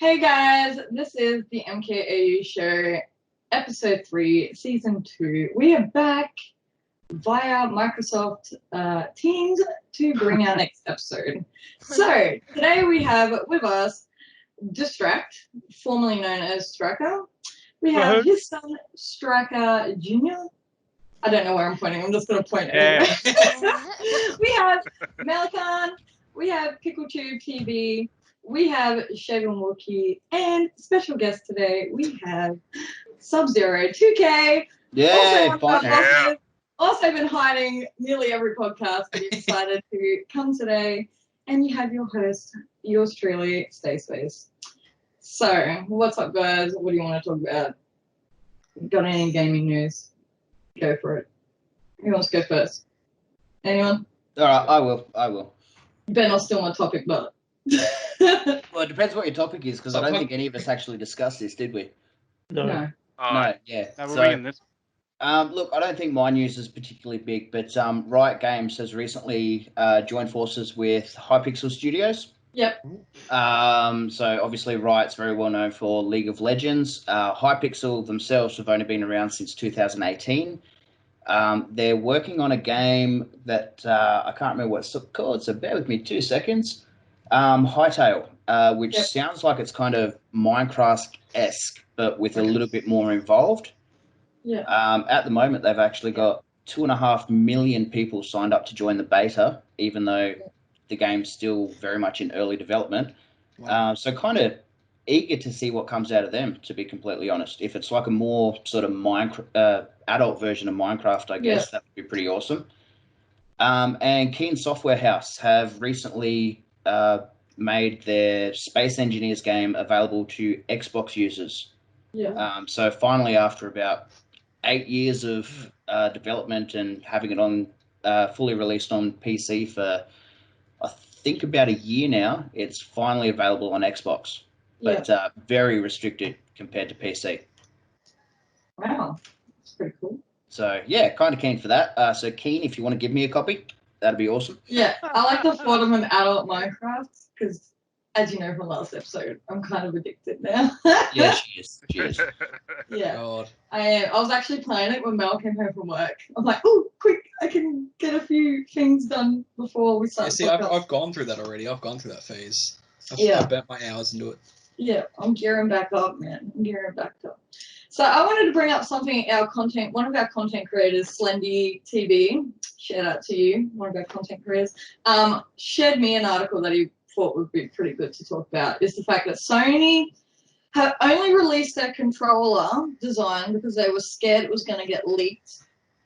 Hey guys, this is the MKAU show, episode 3, season 2. We are back via Microsoft Teams to bring our next episode. So, today we have with us Distract, formerly known as Stracker. We have his son, Stracker Jr. I don't know where I'm pointing, I'm just going to point anywhere. We have Melican, we have PickleTube TV, we have Shaven Wookie, and special guest today, we have Sub-Zero 2K. Yeah, also been hiding nearly every podcast, but he decided to come today. And you have your host, yours truly, Stace. So, what's up, guys? What do you want to talk about? Got any gaming news? Go for it. Who wants to go first? Anyone? All right, I will. You better not steal my topic, but... Well, it depends what your topic is, because I don't think any of us actually discussed this, did we? No. No, yeah. No, we're in this. Look, I don't think my news is particularly big, but Riot Games has recently joined forces with Hypixel Studios. Yep. So obviously Riot's very well known for League of Legends. Hypixel themselves have only been around since 2018. They're working on a game that I can't remember what it's called, so bear with me 2 seconds. Hightail, which sounds like it's kind of Minecraft-esque, but with a little bit more involved. Yeah. At the moment, they've actually got 2.5 million people signed up to join the beta, even though the game's still very much in early development. Wow. So kind of eager to see what comes out of them, to be completely honest. If it's like a more sort of adult version of Minecraft, I guess, that would be pretty awesome. And Keen Software House have recently made their Space Engineers game available to Xbox users. Yeah. So finally, after about 8 years of development and having it on fully released on PC for, I think, about a year now, it's finally available on Xbox, but very restricted compared to PC. Wow, that's pretty cool. So yeah, kind of keen for that. So Keen, if you want to give me a copy, that'd be awesome. Yeah, I like the thought of an adult Minecraft because, as you know from last episode, I'm kind of addicted now. Yeah, she is. Yeah, God. I am. I was actually playing it when Mel came home from work. I'm like, oh, quick, I can get a few things done before we start. Yeah, see, I've gone through that already. I've gone through that phase. I've burnt my hours into it. Yeah, I'm gearing back up, man. So I wanted to bring up something one of our content creators, Slendy TV, shout out to you, one of our content creators, shared me an article that he thought would be pretty good to talk about, is the fact that Sony have only released their controller design because they were scared it was going to get leaked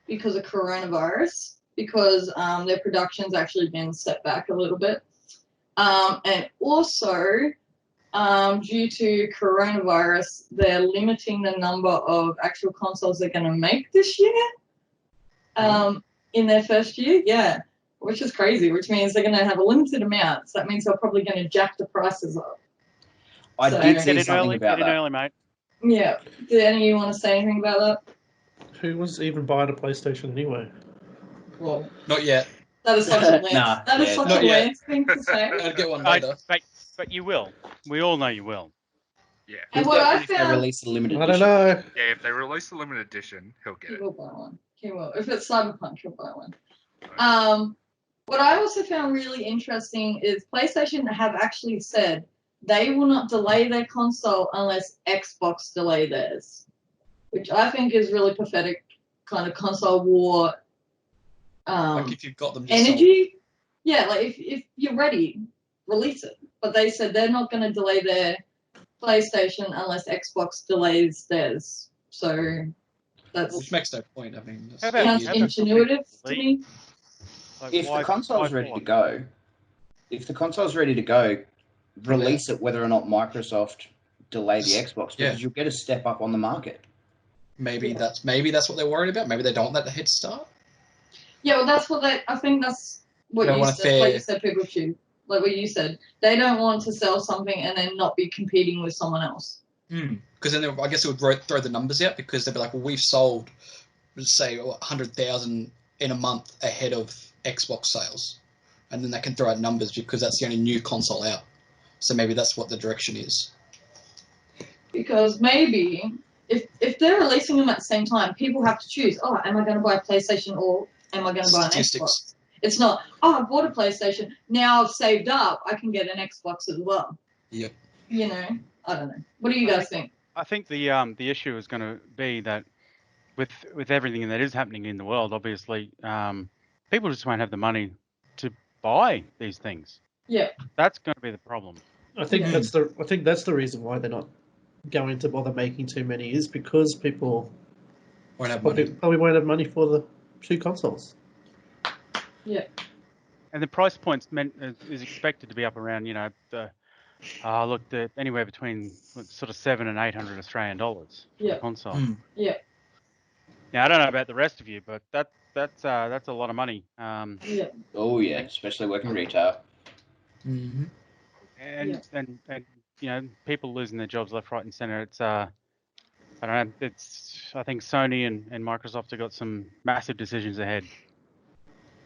because of coronavirus, because their production's actually been set back a little bit. And also, due to coronavirus, they're limiting the number of actual consoles they're going to make this year in their first year, which is crazy, which means they're going to have a limited amount. So that means they're probably going to jack the prices up. I did see something about that. Early, mate. Yeah. Did any of you want to say anything about that? Who was even buying a PlayStation anyway? Well, not yet. That is such a Lance thing to say. I'll get one later. But you will. We all know you will. Yeah. And what I If they found, release a limited I edition. don't know. Yeah, if they release a limited edition, he'll get he it. will buy one. He will. If it's Cyberpunk, he'll buy one. What I also found really interesting is PlayStation have actually said they will not delay their console unless Xbox delay theirs, which I think is really pathetic kind of console war Like if you've got them energy. Yeah, like if you're ready, release it. But they said they're not going to delay their PlayStation unless Xbox delays theirs. So that's... Which makes no point. I mean, sounds ingenuitive to me. Like, If the console's ready to go, release it whether or not Microsoft delay the Xbox, because you'll get a step up on the market. Maybe that's what they're worried about. Maybe they don't want that to head start. Yeah, well, I think that's what you said. Like you said, people choose. Like what you said, they don't want to sell something and then not be competing with someone else. Because then I guess it would throw the numbers out, because they'd be like, well, we've sold, let's say, 100,000 in a month ahead of Xbox sales. And then they can throw out numbers because that's the only new console out. So maybe that's what the direction is. Because maybe if they're releasing them at the same time, people have to choose. Oh, am I going to buy a PlayStation or am I going to buy an Xbox? It's not. Oh, I bought a PlayStation. Now I've saved up. I can get an Xbox as well. Yep. You know, I don't know. What do you guys think? I think the issue is going to be that with everything that is happening in the world, obviously, people just won't have the money to buy these things. Yeah. That's going to be the problem. I think that's the reason why they're not going to bother making too many, is because people probably won't have money for the 2 consoles. Yeah. And the price points is expected to be up around, anywhere between sort of 700 and 800 Australian dollars for the console. Yeah. Now I don't know about the rest of you, but that's a lot of money. Yeah. Oh yeah, especially working retail. Mm-hmm. And people losing their jobs left, right, and center. It's I don't know. I think Sony and Microsoft have got some massive decisions ahead.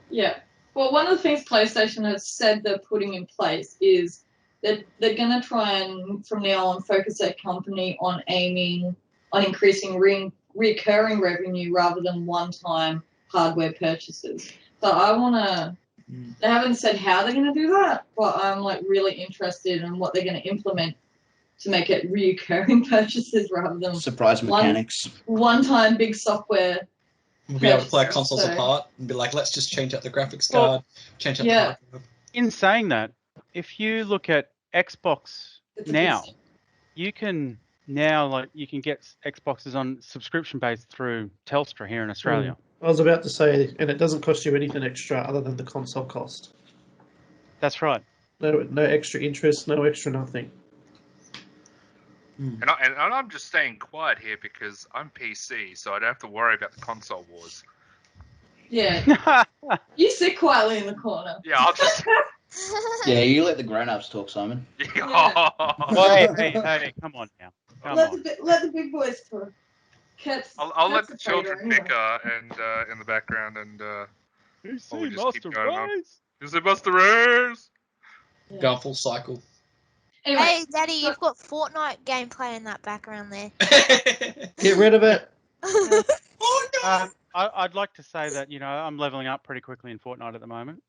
Yeah. Well, one of the things PlayStation has said they're putting in place is that they're going to try and, from now on, focus their company on aiming on increasing recurring revenue rather than one-time hardware purchases. So I want to... They haven't said how they're going to do that, but I'm like really interested in what they're going to implement to make it recurring purchases rather than surprise mechanics. One-time big software. We'll be able to play our consoles apart and be like, let's just change out the graphics card, change out the hardware. In saying that, if you look at Xbox now, you can get Xboxes on subscription based through Telstra here in Australia. I was about to say, and it doesn't cost you anything extra other than the console cost. That's right. No extra interest, no extra nothing. And I'm just staying quiet here because I'm PC, so I don't have to worry about the console wars. Yeah. You sit quietly in the corner. Yeah, I'll just... Yeah, you let the grown-ups talk, Simon. Yeah. Hey, come on now. Let the big boys talk. I'll let the children bicker and in the background and we'll just keep going on. Is it Buster Race? Yeah. Go full cycle. Anyway, Hey, Daddy, you've got Fortnite gameplay in that background there. Get rid of it. I'd like to say that I'm leveling up pretty quickly in Fortnite at the moment.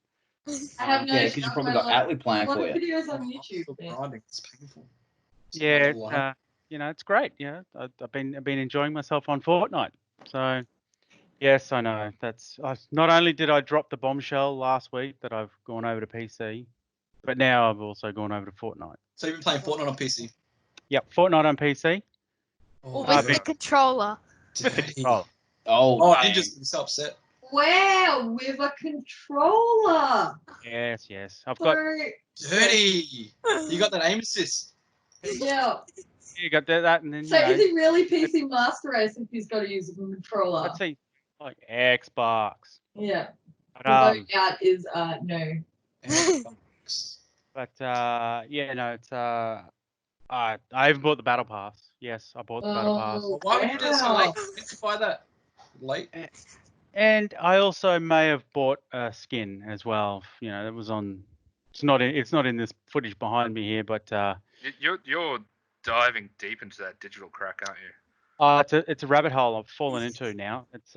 I have no. Yeah, because you probably got Attley playing for you. Videos on YouTube. It's painful. Yeah, it's great. Yeah, I've been enjoying myself on Fortnite. So, yes, I know not only did I drop the bombshell last week that I've gone over to PC, but now I've also gone over to Fortnite. So you've been playing Fortnite on PC? Yep, Fortnite on PC. With the controller. Oh, I'm just so upset. Wow, with a controller. Yes. I've got. Dirty. You got that aim assist. Yeah. You got that, and then. So is he really PC Master Race if he's got to use a controller? Let's see, like Xbox. Yeah. But, the vote out is no. But it's I even bought the battle pass. Yes, I bought the battle pass. Why would you do it so late? You meant to buy that late. And I also may have bought a skin as well. It was on. It's not in this footage behind me here, but you're diving deep into that digital crack, aren't you? It's a rabbit hole I've fallen into now. It's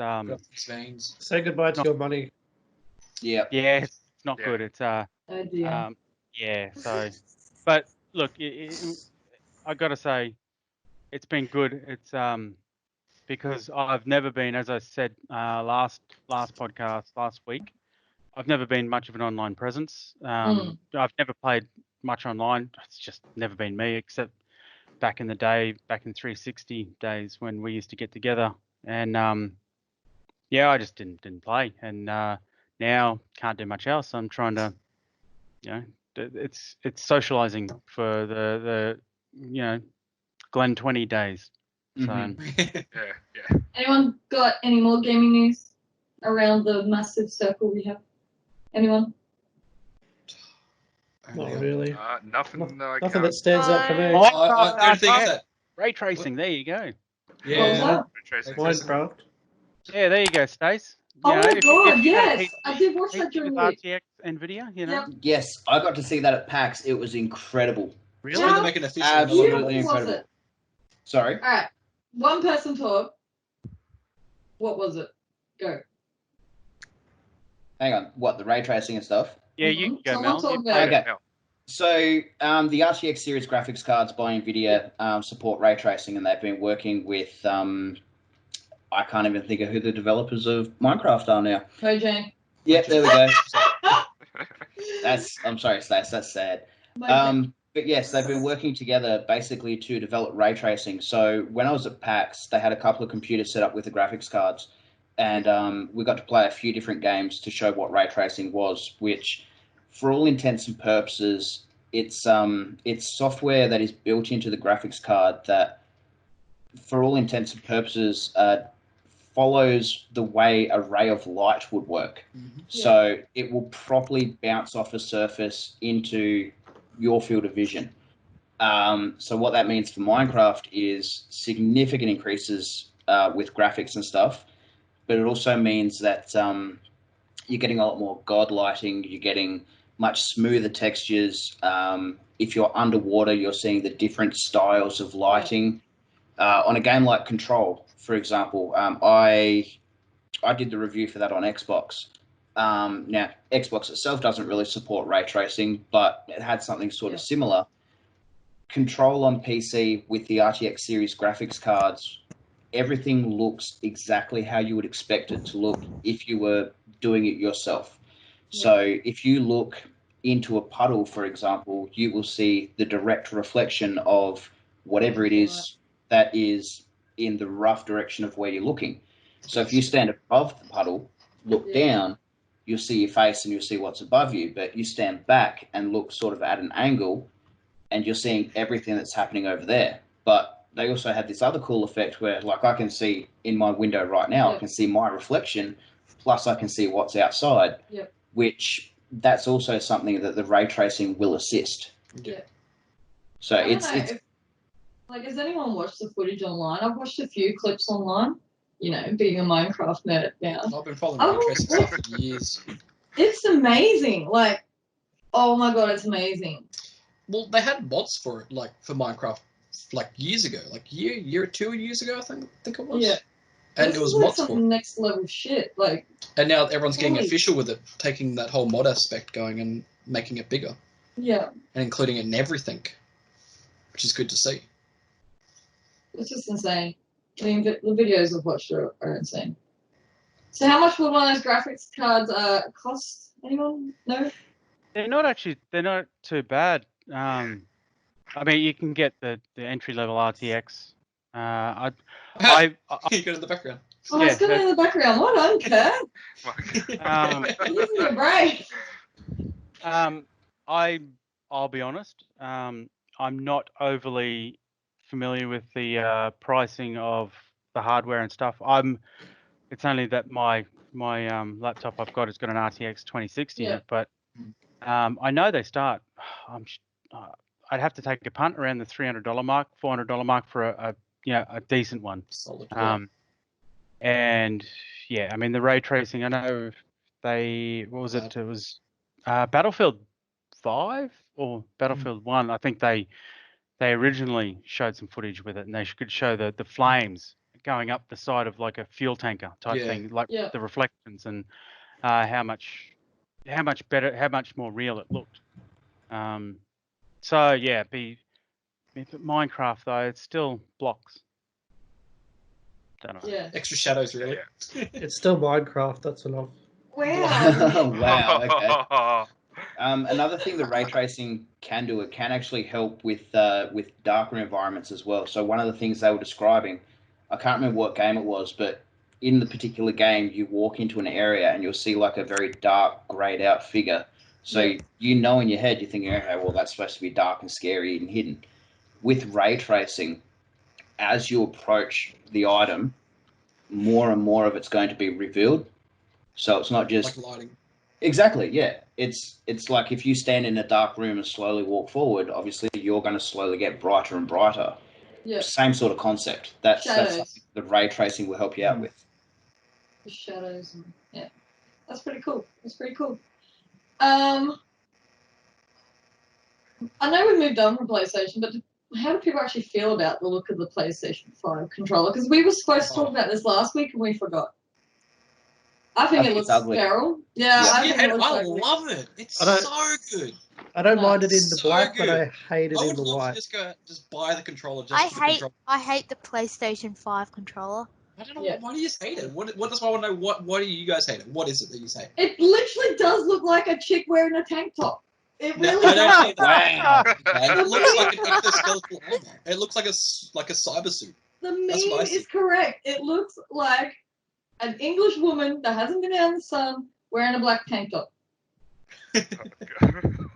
Say goodbye to your money. Yeah. Yeah, it's not good. It's Oh dear. yeah. So, but look, I got to say, it's been good. It's because I've never been, as I said last podcast last week, I've never been much of an online presence. I've never played much online. It's just never been me, except back in the day, back in 360 days when we used to get together. And I just didn't play. And now can't do much else. I'm trying to, it's socializing for the Glen 20 days. So Yeah. Anyone got any more gaming news around the massive circle we have? Anyone? Not really. Nothing. Nothing that stands out for me. I don't think that. Ray tracing, there you go. Yeah. Minecraft. Yeah, there you go, Stace. Oh my god, yes! I did watch that during the week. RTX NVIDIA, Yep. Yes, I got to see that at PAX. It was incredible. Really? They're making a Absolutely beautiful incredible. Sorry. All right. One person talk. What was it? Go. Hang on. What, the ray tracing and stuff? Yeah, you can go, Someone Mel. talk You- about it. Okay. So the RTX series graphics cards by NVIDIA support ray tracing, and they've been working with I can't even think of who the developers of Minecraft are now. Mojang. Yep, there we go. I'm sorry, Stace, that's sad. Mojang. But yes, they've been working together basically to develop ray tracing. So when I was at PAX, they had a couple of computers set up with the graphics cards, and we got to play a few different games to show what ray tracing was, which, for all intents and purposes, it's software that is built into the graphics card that, for all intents and purposes, follows the way a ray of light would work. Mhm. So it will properly bounce off a surface into your field of vision. So what that means for Minecraft is significant increases with graphics and stuff, but it also means that you're getting a lot more God lighting, you're getting much smoother textures. If you're underwater, you're seeing the different styles of lighting. On a game like Control, for example, I did the review for that on Xbox. Now, Xbox itself doesn't really support ray tracing, but it had something sort of similar. Control on PC with the RTX series graphics cards, everything looks exactly how you would expect it to look if you were doing it yourself. So if you look into a puddle, for example, you will see the direct reflection of whatever it is that is in the rough direction of where you're looking. So if you stand above the puddle, look down, you'll see your face and you'll see what's above you. But you stand back and look sort of at an angle, and you're seeing everything that's happening over there. But they also have this other cool effect where, like, I can see in my window right now, I can see my reflection, plus I can see what's outside, which that's also something that the ray tracing will assist. So it's like, has anyone watched the footage online? I've watched a few clips online. You know, being a Minecraft nerd now. I've been following ray tracing stuff for years. It's amazing. Like, oh my god, it's amazing. Well, they had mods for it, like for Minecraft, like years ago, like year or 2 years ago, I think it was. Yeah. And This it was is like mods for some it. next level shit. Like, And now everyone's getting Holy- official with it, taking that whole mod aspect going and making it bigger yeah, and including it in everything, which is good to see. it's just insane. I mean, the videos I've watched are insane. So how much would one of those graphics cards cost? Anyone know? They're not too bad. I mean, you can get the entry level RTX. I You go to the background. Oh, it's going in the background. What? I don't care. um, Using your brain. I'll be honest. I'm not overly familiar with the pricing of the hardware and stuff. It's only that my laptop I've got has got an RTX 2060 in it, but I know they start. I'd have to take a punt around the $300 mark, $400 mark for a decent one. Solid. And yeah, I mean the ray tracing. I know what was it? It was Battlefield 5 or Battlefield 1. I think they originally showed some footage with it, and they could show the flames going up the side of like a fuel tanker type thing, like the reflections and how much better, how much more real it looked. So yeah, but Minecraft though, it's still blocks. Don't know. Yeah. Extra shadows, really. It's still Minecraft. That's enough. Wow. Wow. Okay. Another thing the ray tracing can do, it can actually help with darker environments as well. So one of the things they were describing, I can't remember what game it was, but in the particular game, you walk into an area and you'll see like a very dark, grayed out figure. So you know in your head, you're thinking, okay, well, that's supposed to be dark and scary and hidden. With ray tracing, as you approach the item, more and more of it's going to be revealed. So it's not just like lighting. Exactly, yeah. It's like if you stand in a dark room and slowly walk forward, obviously you're going to slowly get brighter and brighter. Yeah. Same sort of concept. That's something the ray tracing will help you out with. The shadows. Yeah. That's pretty cool. I know we moved on from PlayStation, but how do people actually feel about the look of the PlayStation 5 controller? Because we were supposed to talk about this last week and we forgot. I think it looks ugly. sterile. Yeah, I think it looks I ugly. love it. It's I don't- so good. I don't mind it in the So black, but good. I hate it I in would the love white. to just buy the controller just I for the controller. hate the PlayStation 5 controller. I don't know. Yeah. Why do you just hate it? What does I want to know? Why do you guys hate it? What is it that you say? It literally does look like a chick wearing a tank top. It No, really I don't does. hate that. Wow. It looks like an exoskeletal armor. It looks like a cyber suit. The That's what I meme see. is correct. It looks like an English woman that hasn't been out in the sun wearing a black tank top.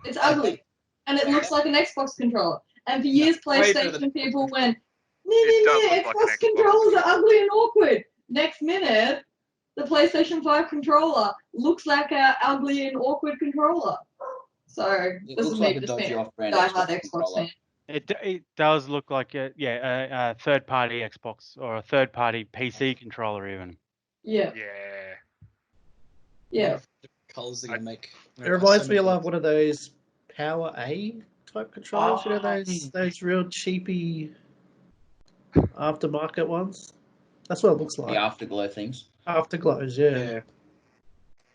It's ugly. And it looks like an Xbox controller. And for years, way better than PlayStation people went, It does Xbox look like an Xbox controllers are ugly and awkward. Next minute, the PlayStation 5 controller looks like an ugly and awkward controller. So, It this looks is like me a just dodgy being a off-brand diehard Xbox Xbox controller. fan. It does look like a third-party Xbox or a third-party PC controller even. Yeah, Yeah. yeah. Colours they're gonna make. It reminds me of one of those Power A type controllers. You know Oh. those real cheapy aftermarket ones. That's what it looks like. The afterglow things. Afterglows, yeah.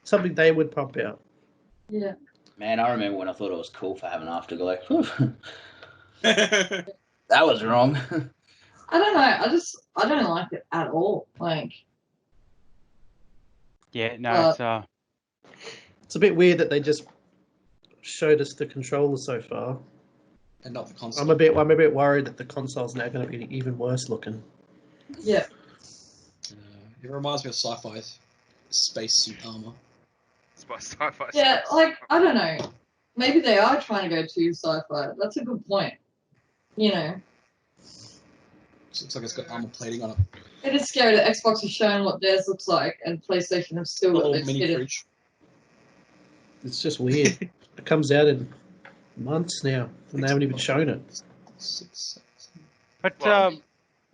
Something they would pump out. Yeah. Man, I remember when I thought it was cool for having afterglow. Yeah. That was wrong. I don't know. I don't like it at all. Like, Yeah, no, It's a bit weird that they just showed us the controller so far. And not the console. I'm a bit worried that the console's now going to be even worse looking. yeah. It reminds me of sci-fi's spacesuit armor. It's my sci-fi. Yeah, like, I don't know. Maybe they are trying to go too sci-fi. That's a good point. You know, It looks like it's got armor plating on it. it is scary that Xbox has shown what theirs looks like and PlayStation have A still got little their mini skid. fridge. It's just weird. It comes out in months now, and they haven't even shown it. 6, 7. but Well,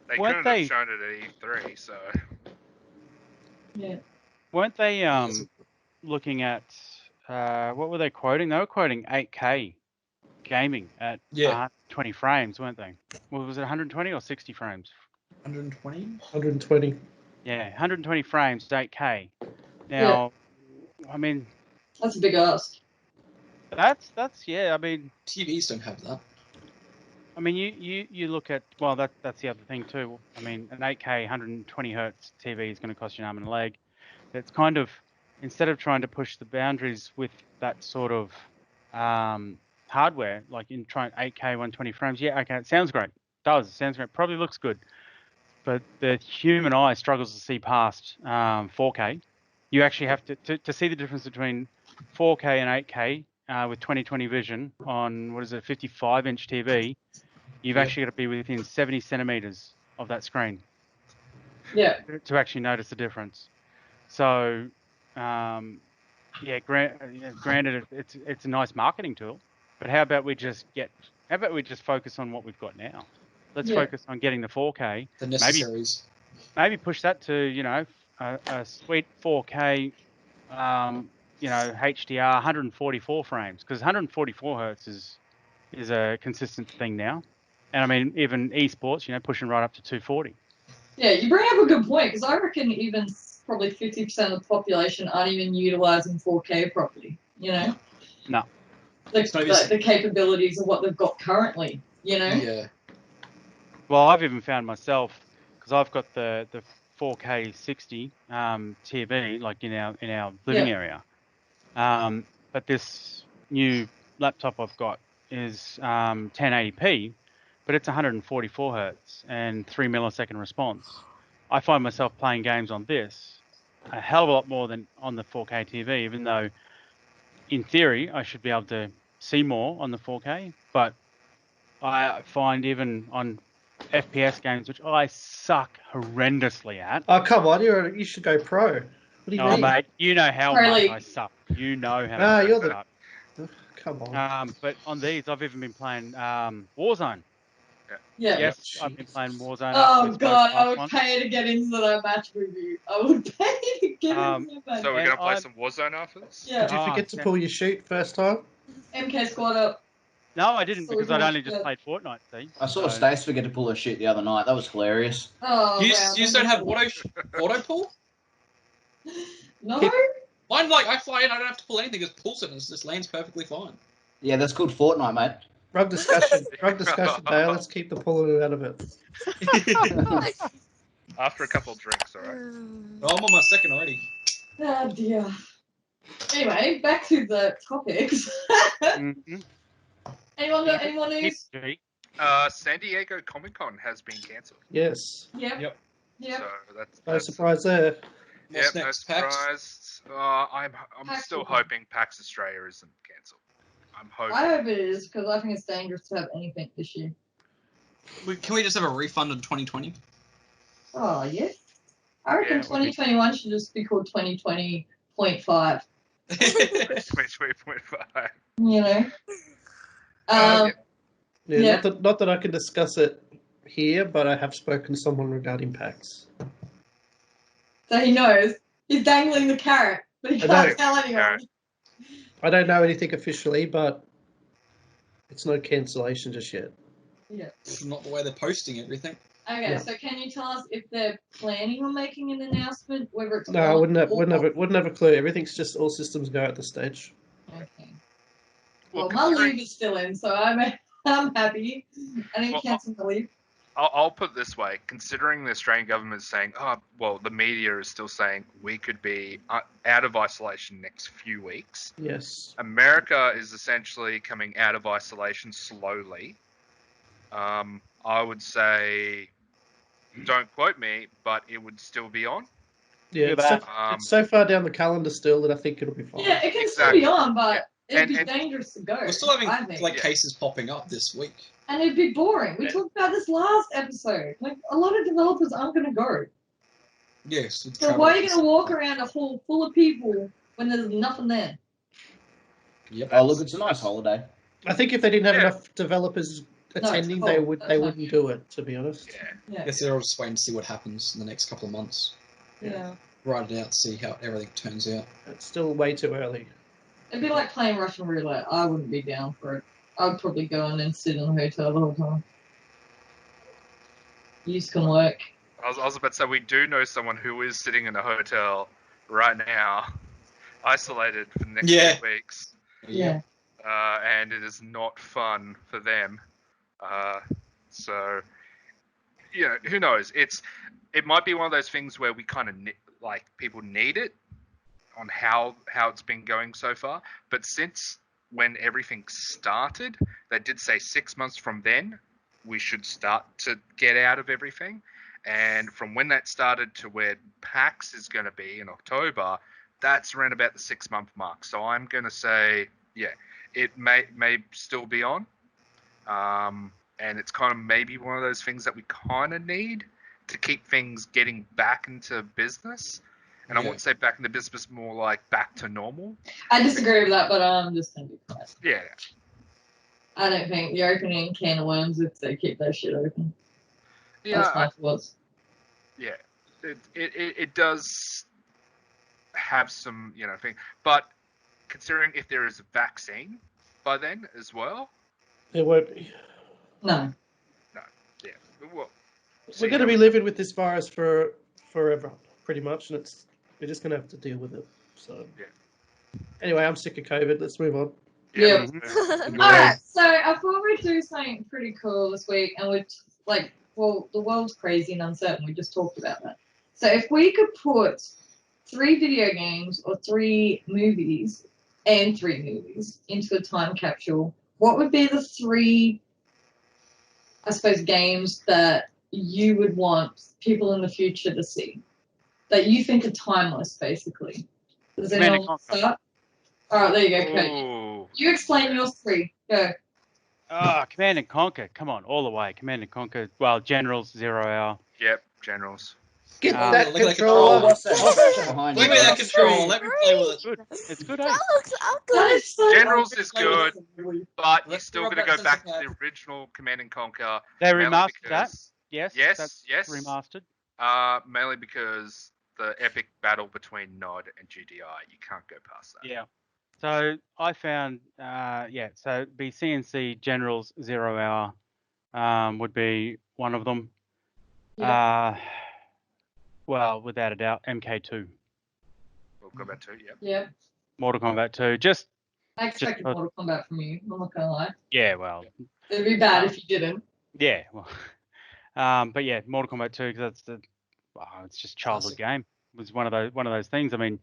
They weren't couldn't they- have shown it at E3, so Yeah. weren't they looking at what were they quoting? They were quoting 8K gaming at 20 frames, weren't they? Well, was it 120 or 60 frames? 120? 120. Yeah, 120 frames, 8K. Now, I mean, That's a big ask. that's yeah. I mean, TVs don't have that. you look at that's the other thing too. I mean, an 8K 120 hertz TV is going to cost you an arm and a leg. It's kind of, instead of trying to push the boundaries with that sort of hardware, like in trying 8K 120 frames. Yeah, okay, it sounds great. It sounds great. Probably looks good, but the human eye struggles to see past 4K. You actually have to see the difference between 4K and 8K with 20/20 vision on 55-inch TV. You've actually got to be within 70 centimeters of that screen. Yeah. To actually notice the difference. So, granted, it's a nice marketing tool, but how about we just focus on what we've got now? Let's focus on getting the 4K. The necessaries. Maybe push that to a sweet 4K, HDR 144 frames, because 144 hertz is a consistent thing now. And I mean, even esports, pushing right up to 240. Yeah, you bring up a good point, because I reckon even probably 50% of the population aren't even utilizing 4K properly, No. The capabilities of what they've got currently, Yeah. Well, I've even found myself, because I've got the 4K 60 TV, like in our living area. But this new laptop I've got is 1080p, but it's 144 hertz and 3 millisecond response. I find myself playing games on this a hell of a lot more than on the 4K TV, even though in theory I should be able to see more on the 4K, but I find even on FPS games, which I suck horrendously at. Oh, come on, you should go pro. What do you mean? Mate, you know how Pro much League. I suck. You know how Ah, much you're I the- suck. Come on. But on these, I've even been playing Warzone. Yeah. Yes, I've been playing Warzone. Oh With god, both I would ones. pay to get into that match review. I would pay to get into that. so we're And gonna play I'm- some Warzone after this. Yeah. Did you forget to pull your shoot first time? MK squad up. No, I didn't So we because I'd can only watch just the- played Fortnite. See, I saw So- Stace forget to pull her shit the other night. That was hilarious. Oh, You wow. just don't have auto pull? No? Mine, like, I fly in, I don't have to pull anything, it just pulls it and it just lands perfectly fine. Yeah, that's called Fortnite, mate. Drug discussion, Dale. Let's keep the pulling out of it. After a couple of drinks, all right. Oh, I'm on my second already. Oh, dear. Anyway, back to the topics. Mhm. Anyone got any more news? History. San Diego Comic Con has been cancelled. Yes. Yep. So that's No surprise there. What's Yep, no next, PAX? surprise. I'm PAX still will be. hoping PAX Australia isn't cancelled. I'm hoping. I hope it is, because I think it's dangerous to have anything this year. Can we just have a refund in 2020? Oh, yeah. I reckon Yeah, it would be- 2021 should just be called 2020.5, 20.5. you know? Yeah. Yeah, Yeah. Not that I can discuss it here, but I have spoken to someone regarding PAX. So he knows. He's dangling the carrot, but he I can't know. tell anyone. I don't know anything officially, but it's no cancellation just yet. Yeah. It's not the way they're posting everything. Okay, Yeah. so can you tell us if they're planning on making an announcement, whether it's No, I on wouldn't have a clue. Everything's just all systems go at this stage. Okay. Well, Well, my considering- leave is still in, so I'm happy. I didn't Well, cancel my leave. I'll put it this way: considering the Australian government is saying, the media is still saying we could be out of isolation next few weeks. Yes. America is essentially coming out of isolation slowly. I would say, don't quote me, but it would still be on. Yeah, You're it's so far down the calendar still that I think it'll be fine. Yeah, it can Exactly. still be on, but it'd be And- dangerous to go. We're still having I think. like Yeah. cases popping up this week. And it'd be boring. We Yeah. talked about this last episode. Like, a lot of developers aren't going to go. Yes. with So travel why are you and going to walk stuff. around a hall full of people when there's nothing there? Yep. Oh, look, it's a nice holiday. I think if they didn't have Yeah. enough developers attending, cold, they that's wouldn't do it. To be honest. Yeah. Yeah. I guess they're all just waiting to see what happens in the next couple of months. Yeah. Write it out, see how everything turns out. It's still way too early. It'd be like playing Russian roulette. I wouldn't be down for it. I'd probably go in and sit in a hotel the whole time. Use can work. I was about to say we do know someone who is sitting in a hotel right now, isolated for the next Yeah. 2 weeks, Yeah. and it is not fun for them. So, you know, who knows? It might be one of those things where we kind of like people need it on how it's been going so far. But since when everything started, they did say 6 months from then we should start to get out of everything. And from when that started to where PAX is going to be in October, that's around about the 6 month mark. So I'm going to say, yeah, it may still be on. And it's kind of maybe one of those things that we kind of need to keep things getting back into business. And I Yeah. wouldn't say back into business, more like back to normal. I disagree with that, but I'm just going to be quiet. Yeah. I don't think you're opening a can of worms if they keep that shit open. That's my thoughts. Yeah, it does have some, thing. But considering if there is a vaccine by then as well, It won't be. No. yeah, well, We're going to be living with this virus for forever, pretty much, and we're just going to have to deal with it. So, Yeah. Anyway, I'm sick of COVID. Let's move on. Yeah. Mhm. Alright, so I thought we'd do something pretty cool this week, and we'd, the world's crazy and uncertain. We just talked about that. So if we could put 3 video games or 3 movies into a time capsule, what would be the 3, I suppose, games that you would want people in the future to see? That you think are timeless, basically. Does Command anyone and want to Conquer. start? Alright, there you go, Cody. Ooh. You explain yours 3. Go. Command and Conquer. Come on, all the way. Command and Conquer. Well, Generals, 0 hour. Yep, Generals. Get Ah. that Look at that controller. Oh, what's that? What's that behind Give you? me that control. Let me play with it. Good. It's good, eh? That looks That ugly. is so Generals is Play with good, it. but you're Let's still rub going to that go back to sensor the original Command and Conquer. They mainly remastered that. because- Yes. Yes, That's yes. remastered. Mainly because the epic battle between Nod and GDI, you can't go past that. Yeah. So I found, so it'd be CNC Generals 0 Hour would be one of them. Yeah. Well, without a doubt, MK2. Mortal Kombat 2, yeah. Yeah. Mortal Kombat 2. Just I expected Mortal Kombat from you. I'm not gonna lie. yeah, well, It'd be bad if you didn't. yeah, well, but yeah, Mortal Kombat 2 because it's just childhood game. It was one of those things. I mean,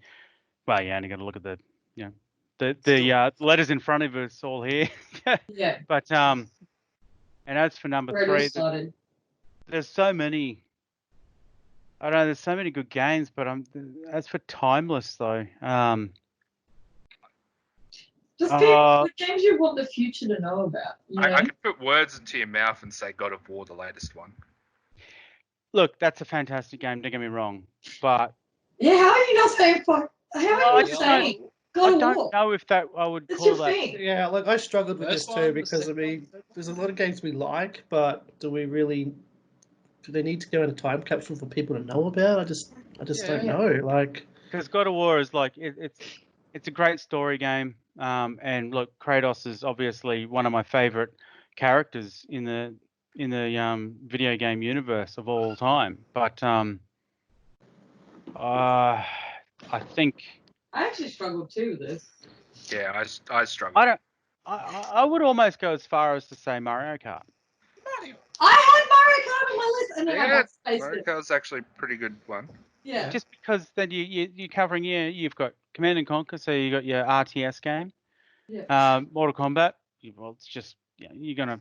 well, you only got to look at the letters in front of us all here. Yeah. But and as for number Where it all 3, started. there's so many. I don't know. There's so many good games, but as for Timeless though, Just pick the games you want the future to know about. You know? I could put words into your mouth and say God of War, the latest one. look, that's a fantastic game. Don't get me wrong, but Yeah, how are you not saying fuck? How are you I saying I God of don't War? know if that I would It's call your that. thing. Yeah, like I struggled with this First too one, because I mean, there's a lot of games we like, but do they need to go in a time capsule for people to know about? I just don't Yeah. know. Like, Because God of War is like it's a great story game, and look, Kratos is obviously one of my favorite characters in the video game universe of all time. But I think I actually struggled too with this. Yeah, I struggle. I would almost go as far as to say Mario Kart. I had Mario Kart on my list, and then I Yeah, got Space. Mario Kart's actually a pretty good one. Yeah. Just because then you're covering you've got Command and Conquer, so you got your RTS game. Yeah. Mortal Kombat. Well, it's just you're gonna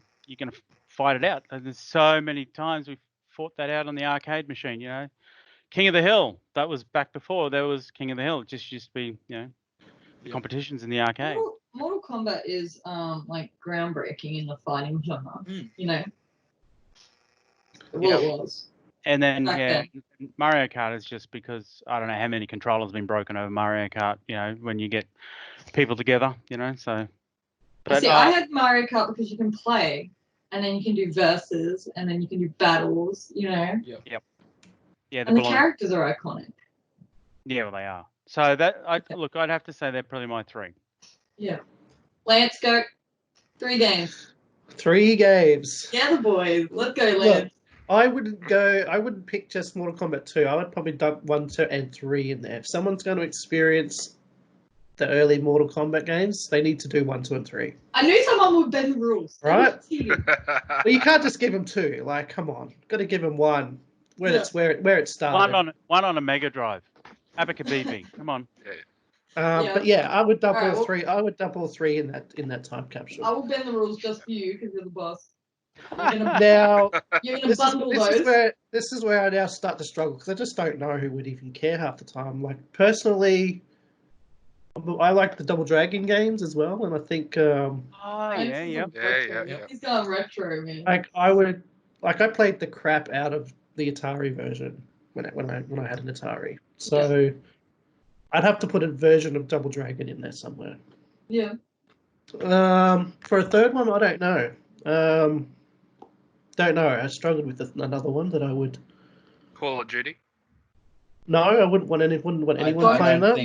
fight it out. And there's so many times we fought that out on the arcade machine. You know, King of the Hill. That was back before there was King of the Hill. It just used to be the competitions in the arcade. Mortal Kombat is like groundbreaking in the fighting genre. You know. Well, it was. And then Back then. Mario Kart is just because I don't know how many controllers have been broken over Mario Kart. You know, when you get people together. You know, so. But, See, I had Mario Kart because you can play, and then you can do verses, and then you can do battles. You know. Yep. Yeah. And the characters are iconic. Yeah, well, they are. So look, I'd have to say they're probably my 3. Yeah. Lance, go. 3 games. 3 games. Yeah, the boys. Let's go, Lance. Look, I wouldn't pick just Mortal Kombat 2. I would probably dump 1, 2, and 3 in there. If someone's going to experience the early Mortal Kombat games, they need to do 1, 2, and 3. I knew someone would bend the rules. Right? But you can't just give them 2. Like, come on, got to give them 1. Where it started. One on a Mega Drive. Abacadabra. Come on. But yeah, I would dump Alright, all 3. I would dump all 3 in that time capsule. I will bend the rules just for you because you're the boss. You're gonna, Now, you're gonna bundle those. this is where I now start to struggle because I just don't know who would even care half the time. Like personally, I like the Double Dragon games as well, and I think yeah. He's going retro, man. I played the crap out of the Atari version when I had an Atari. So I'd have to put a version of Double Dragon in there somewhere. Yeah. For a third one, I don't know. I struggled with another one that I would. Call of Duty. No, I wouldn't want anyone playing that.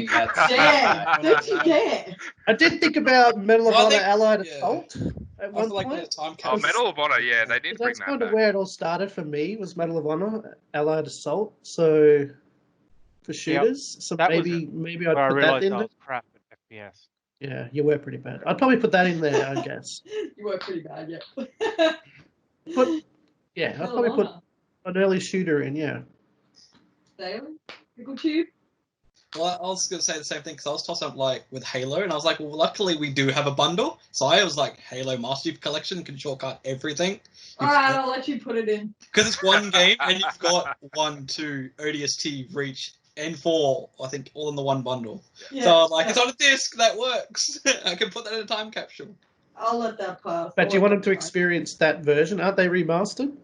Don't you dare! I did think about Medal of Honor Allied Assault at one point. Medal of Honor, yeah, they did bring That's that kind of back. where it all started for me. Was Medal of Honor Allied Assault? So for shooters, so That maybe I'd I put that realised in I there. was crap at FPS. Yeah, you were pretty bad. I'd probably put that in there, I guess. You were pretty bad, yeah. But yeah, I'd probably put an early shooter in. Yeah. Dale, Pickle Tube. Well, I was going to say the same thing because I was tossing up like with Halo, and I was like, well, luckily we do have a bundle. So I was like, Halo Master Chief Collection can shortcut everything. Alright, I'll let you put it in. Because it's one game, and you've got 1, 2, ODST, Reach, and 4, I think, all in the one bundle. Yeah, So I was like, it's on a disc, that works. I can put that in a time capsule. I'll let that pass. But do you want them to experience that version? Aren't they remastered?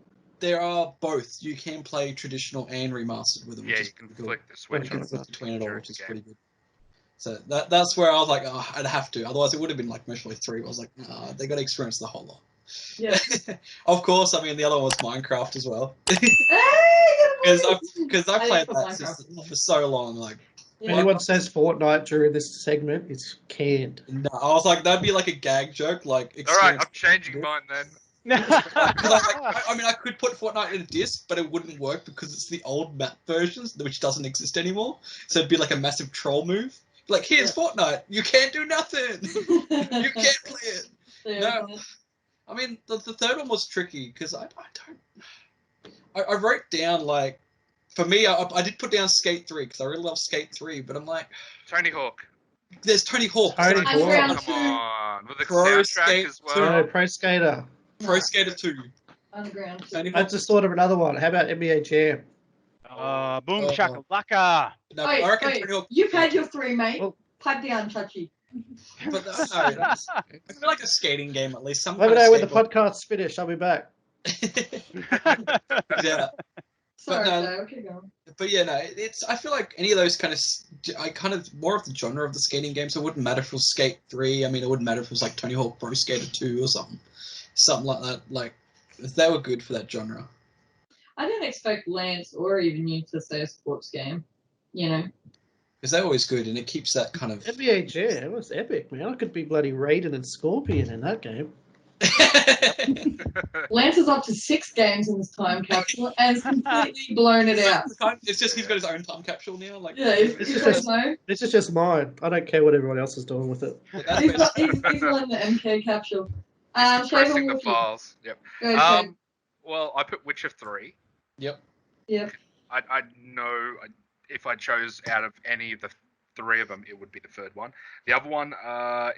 There are both. You can play traditional and remastered with them. Yeah, which you can is cool. flick the switch Okay. on. Flip between it all, which is Game. pretty good. So that's where I was like, oh, I'd have to. Otherwise, it would have been like Metroid 3. I was like, nah, they got to experience the whole lot. Yeah. Of course, I mean, the other one was Minecraft as well. Hey, Because I played put that Minecraft in there. for so long. Like, If anyone says Fortnite during this segment, it's canned. No, I was like, that'd be like a gag joke. Like, All right, experience- I'm changing mine then. 'Cause I mean, I could put Fortnite in a disc, but it wouldn't work because it's the old map versions, which doesn't exist anymore. So it'd be like a massive troll move. Like, here's Fortnite. You can't do nothing. You can't play it. No. I mean, the third one was tricky because I wrote down, like, for me, I did put down Skate 3 because I really love Skate 3, but I'm like, Tony Hawk. there's Tony Hawk. Tony And Hawk. round Come two, on, with the Pro soundtrack Skate as 2. well. No, Pro Skater. Pro Skater 2. underground. Tony I Hawk. just thought of another one. How about NBA Jam? Boom Oh. shakalaka. No, Wait, I reckon wait. Tony Hawk. You've had your 3, mate. Well- Pipe down, Chachi. But no, I feel like a skating game at least. Some Let me kind know of when the podcast's finished. I'll be back. Yeah, Sorry, no. Joe. Keep going. but yeah, no, it's. I feel like any of those kind of more of the genre of the skating games. It wouldn't matter if it was Skate 3. I mean, it wouldn't matter if it was like Tony Hawk Pro Skater 2 or something like that. Like, they were good for that genre. I didn't expect Lance or even you to say a sports game. You know. Because they're always good, and it keeps that kind of. NBA Jam, it was epic, man. I could be bloody Raiden and Scorpion in that game. Lance is up to 6 games in this time capsule and has completely blown it out. It's just he's got his own time capsule now. Like, Yeah, he's just no. This is just mine. I don't care what everyone else is doing with it. that's He's basically- all in the MK capsule. Compressing the Shaven, files. Yep. go ahead, Shane. Well, I put Witcher 3. Yep. I know if I chose out of any of the 3 of them, it would be the third one. The other one,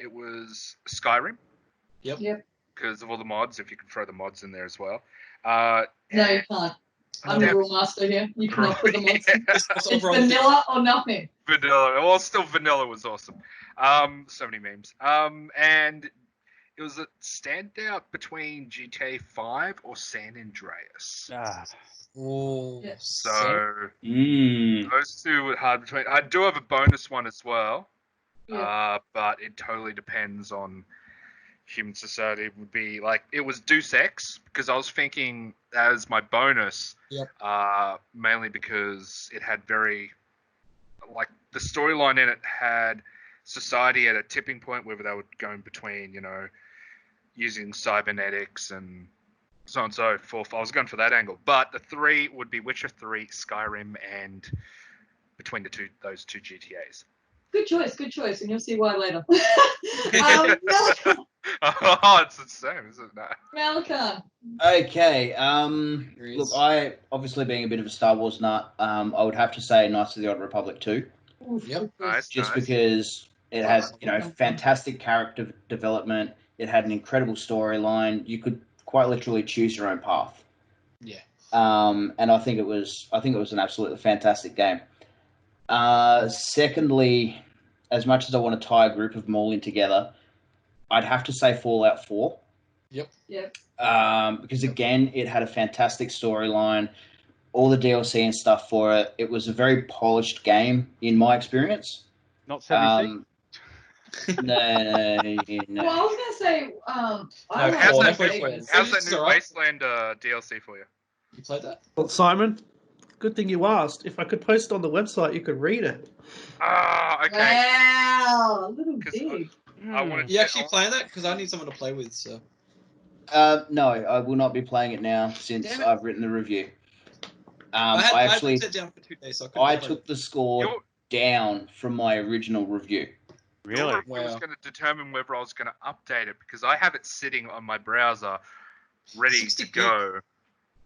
it was Skyrim. Yep. Because of all the mods, if you can throw the mods in there as well. No, you can't. I'm the rule master here. You cannot put them on. It's vanilla or nothing. Vanilla. Well, still vanilla was awesome. So many memes. And it was a standout between GTA 5 or San Andreas. Oh, Yeah. So Mm. those two were hard between. I do have a bonus one as well, Yeah. but it totally depends on human society. It would be like it was Deus Ex because I was thinking as my bonus, mainly because it had very like the storyline in it had society at a tipping point whether they were going between using cybernetics and so on and so forth. I was going for that angle, but the 3 would be Witcher 3, Skyrim, and between those two GTAs. Good choice, and you'll see why later. Malachi. Oh, it's the same, isn't it? No. Malachi. Okay. There Look, is. I obviously being a bit of a Star Wars nut, I would have to say Knights of the Old Republic 2, Oof, Yep. good choice. Nice, just nice. because it had fantastic character development. It had an incredible storyline. You could quite literally choose your own path. Yeah. And I think it was an absolutely fantastic game. Secondly, as much as I want to tie a group of them all in together, I'd have to say Fallout 4. Yep. Because again, it had a fantastic storyline, all the DLC and stuff for it. It was a very polished game in my experience. Not 70. No. Well, I was gonna say, I No, How's like that, Fallout new, Vegas. how's that It's new alright. Wasteland DLC for you? You played that? Well, Simon, good thing you asked. If I could post it on the website, you could read it. Ah, okay. Wow, a little 'Cause big. I wanted You to- actually playing that? Because I need someone to play with. So No, I will not be playing it now since Damn it. I've written the review. I I actually had it down for 2 days. So I couldn't I play took it. the score Your- down from my original review. Your Really? review was Wow. going to determine whether I was going to update it because I have it sitting on my browser, ready 60 to go.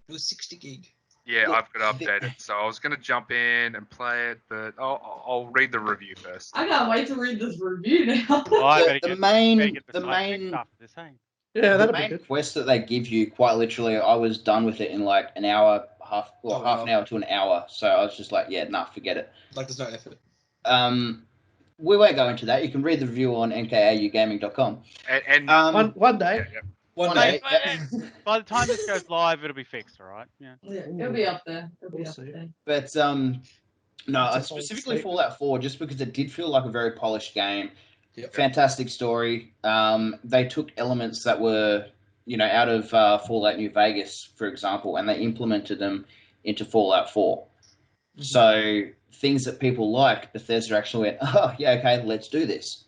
It was 60 gig. Yeah, Look, I've got to update it. So I was going to jump in and play it, but I'll read the review first. I can't wait to read this review now. Oh, I better The get, main better get the the side quest main after this, hey? Yeah, the that'd be main good. quest that they give you, quite literally, I was done with it in like an hour, half an hour to an hour. So I was just like, yeah, nah, forget it. Like there's no effort. We won't go into that. You can read the review on mkaugaming.com. And One day. yeah. One One day. day. By the time this goes live, it'll be fixed, all right? Yeah. Yeah, it'll be up there. It'll be We'll up see. there. But no, That's a bold specifically statement. Fallout 4, just because it did feel like a very polished game. Yep. Fantastic story. They took elements that were, out of Fallout New Vegas, for example, and they implemented them into Fallout 4. Mhm. So things that people liked, Bethesda actually went, oh, yeah, okay, let's do this.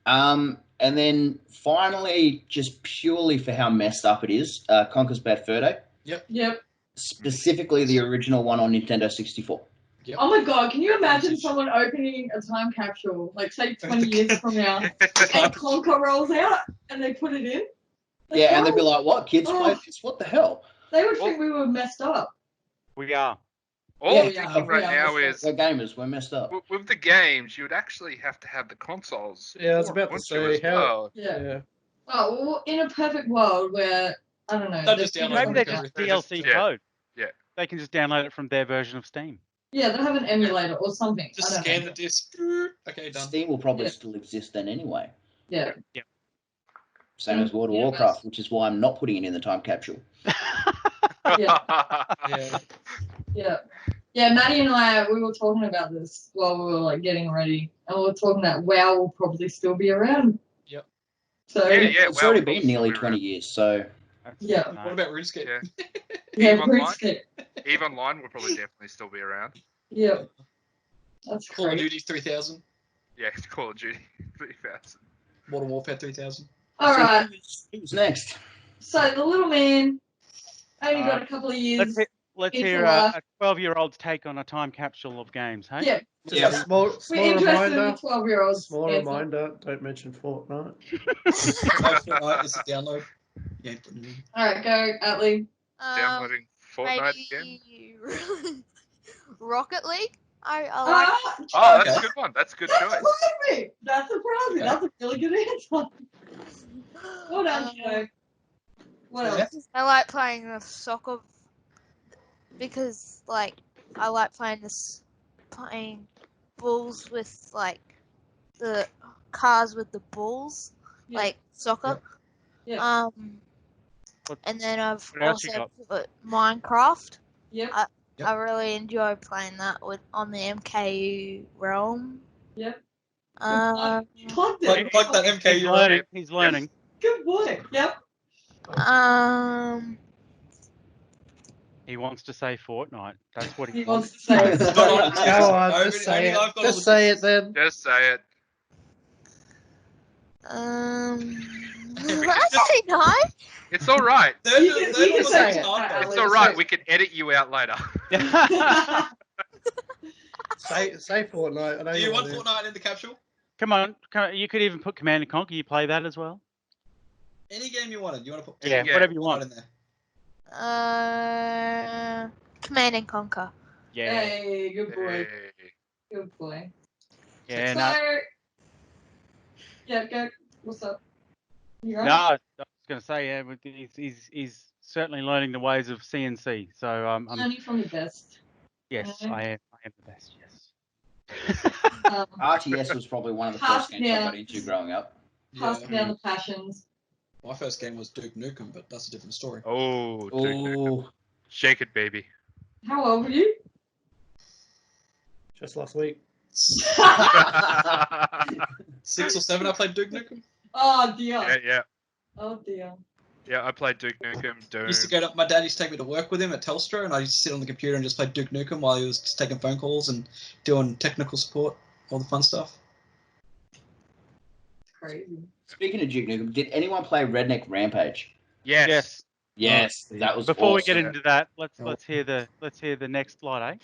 And then finally, just purely for how messed up it is, Conker's Bad Fur Day. Yep. Specifically the original one on Nintendo 64. Yep. Oh my god, can you imagine someone opening a time capsule, like say 20 years from now, and Conker rolls out and they put it in? Like, Yeah, and they'd be like, what, kids play Oh. this? What the hell? They would think we were messed up. We are. All Yeah, I'm thinking right now is We're gamers, we're messed up. with the games, you would actually have to have the consoles. Yeah, I was for about it, to wouldn't you, say as how. well? Yeah. Oh, well, in a perfect world where, I don't know. They'll just there's download Maybe people- they're Conker. just DLC Yeah. code. Yeah. They can just download it from their version of Steam. Yeah, they'll have an emulator or something. Just I don't scan know. the disc. Okay, done. Steam will probably Yeah. still exist then anyway. Yeah. Same as World of Yeah, Warcraft, which is why I'm not putting it in the time capsule. Yeah. Yeah. Yeah. Yeah, Matty and I, we were talking about this while we were like getting ready, and we were talking that WoW will probably still be around. Yep. So Yeah, It's well, already we'll been nearly still be 20 around. years, so Yeah. What about RuneScape? Yeah. yeah, Eve Online? RuneScape. EVE Online will probably definitely still be around. Yeah. That's Call of crazy. Duty 3000. Yeah, it's Call of Duty 3000. Modern Warfare 3000. All So right. who's next? So the little man only got a couple of years. Let's It's hear a a 12-year-old's take on a time capsule of games, hey? Yeah. Just Yeah. a small We're interested in reminder. the 12-year-olds. Small reminder. Don't mention Fortnite. Fortnite is a download. Yeah, put it in. All right, go, Attley. Downloading Fortnite again. maybe Rocket League. I like. Ah, Oh, that's Okay. a good one. That's a good that choice. surprised me. That surprised me. Okay. That's a really good answer. Well done, Joe. What Yeah. else? I like playing the soccer because, like, I like playing bulls with like the cars with the bulls, Yeah. like soccer. Yeah. And then I've what else you also put Minecraft. Yep. I really enjoy playing that on the MKAU realm. Yep. Um, Plugged Plug, it. plug that He's MKU. learning. He's learning. Good boy. Yep. He wants to say Fortnite. That's what He he wants wants. to say. It's not on- Go on, Only- just say only it. I've got Just all say the- it then. Just say it. actually no. It's all right. They're You can- you can the say same it. time, though. It's Let's all right. say- We can edit you out later. Say Fortnite. I know Do you want to. Fortnite in the capsule? Come on. You could even put Command and Conquer. You play that as well? Any game you wanted. You want to put Yeah, whatever you Fortnite want. in there. Command and Conquer. Yeah. Hey, good boy. Hey. Good boy. Yeah, So, no. yeah, go. What's up? You No, right? I was going to say, yeah, but he's certainly learning the ways of CNC. So, Learning from the best. yes, Okay. I am the best, yes. RTS was probably one of the Pass first games I down. got into growing up. Passing down the passions. My first game was Duke Nukem, but that's a different story. Oh, dude. Oh, Shake it, baby. How old were you? Just last week. 6 or 7 I played Duke Nukem. Oh dear. Yeah. Oh dear. Yeah, I played Duke Nukem, Doom. Used to go to, my dad used to take me to work with him at Telstra, and I used to sit on the computer and just play Duke Nukem while he was just taking phone calls and doing technical support, all the fun stuff. Crazy. speaking of Duke Nukem, did anyone play Redneck Rampage? Yes. Yes, that was Before we awesome. get into that, let's Oh. hear the next slide,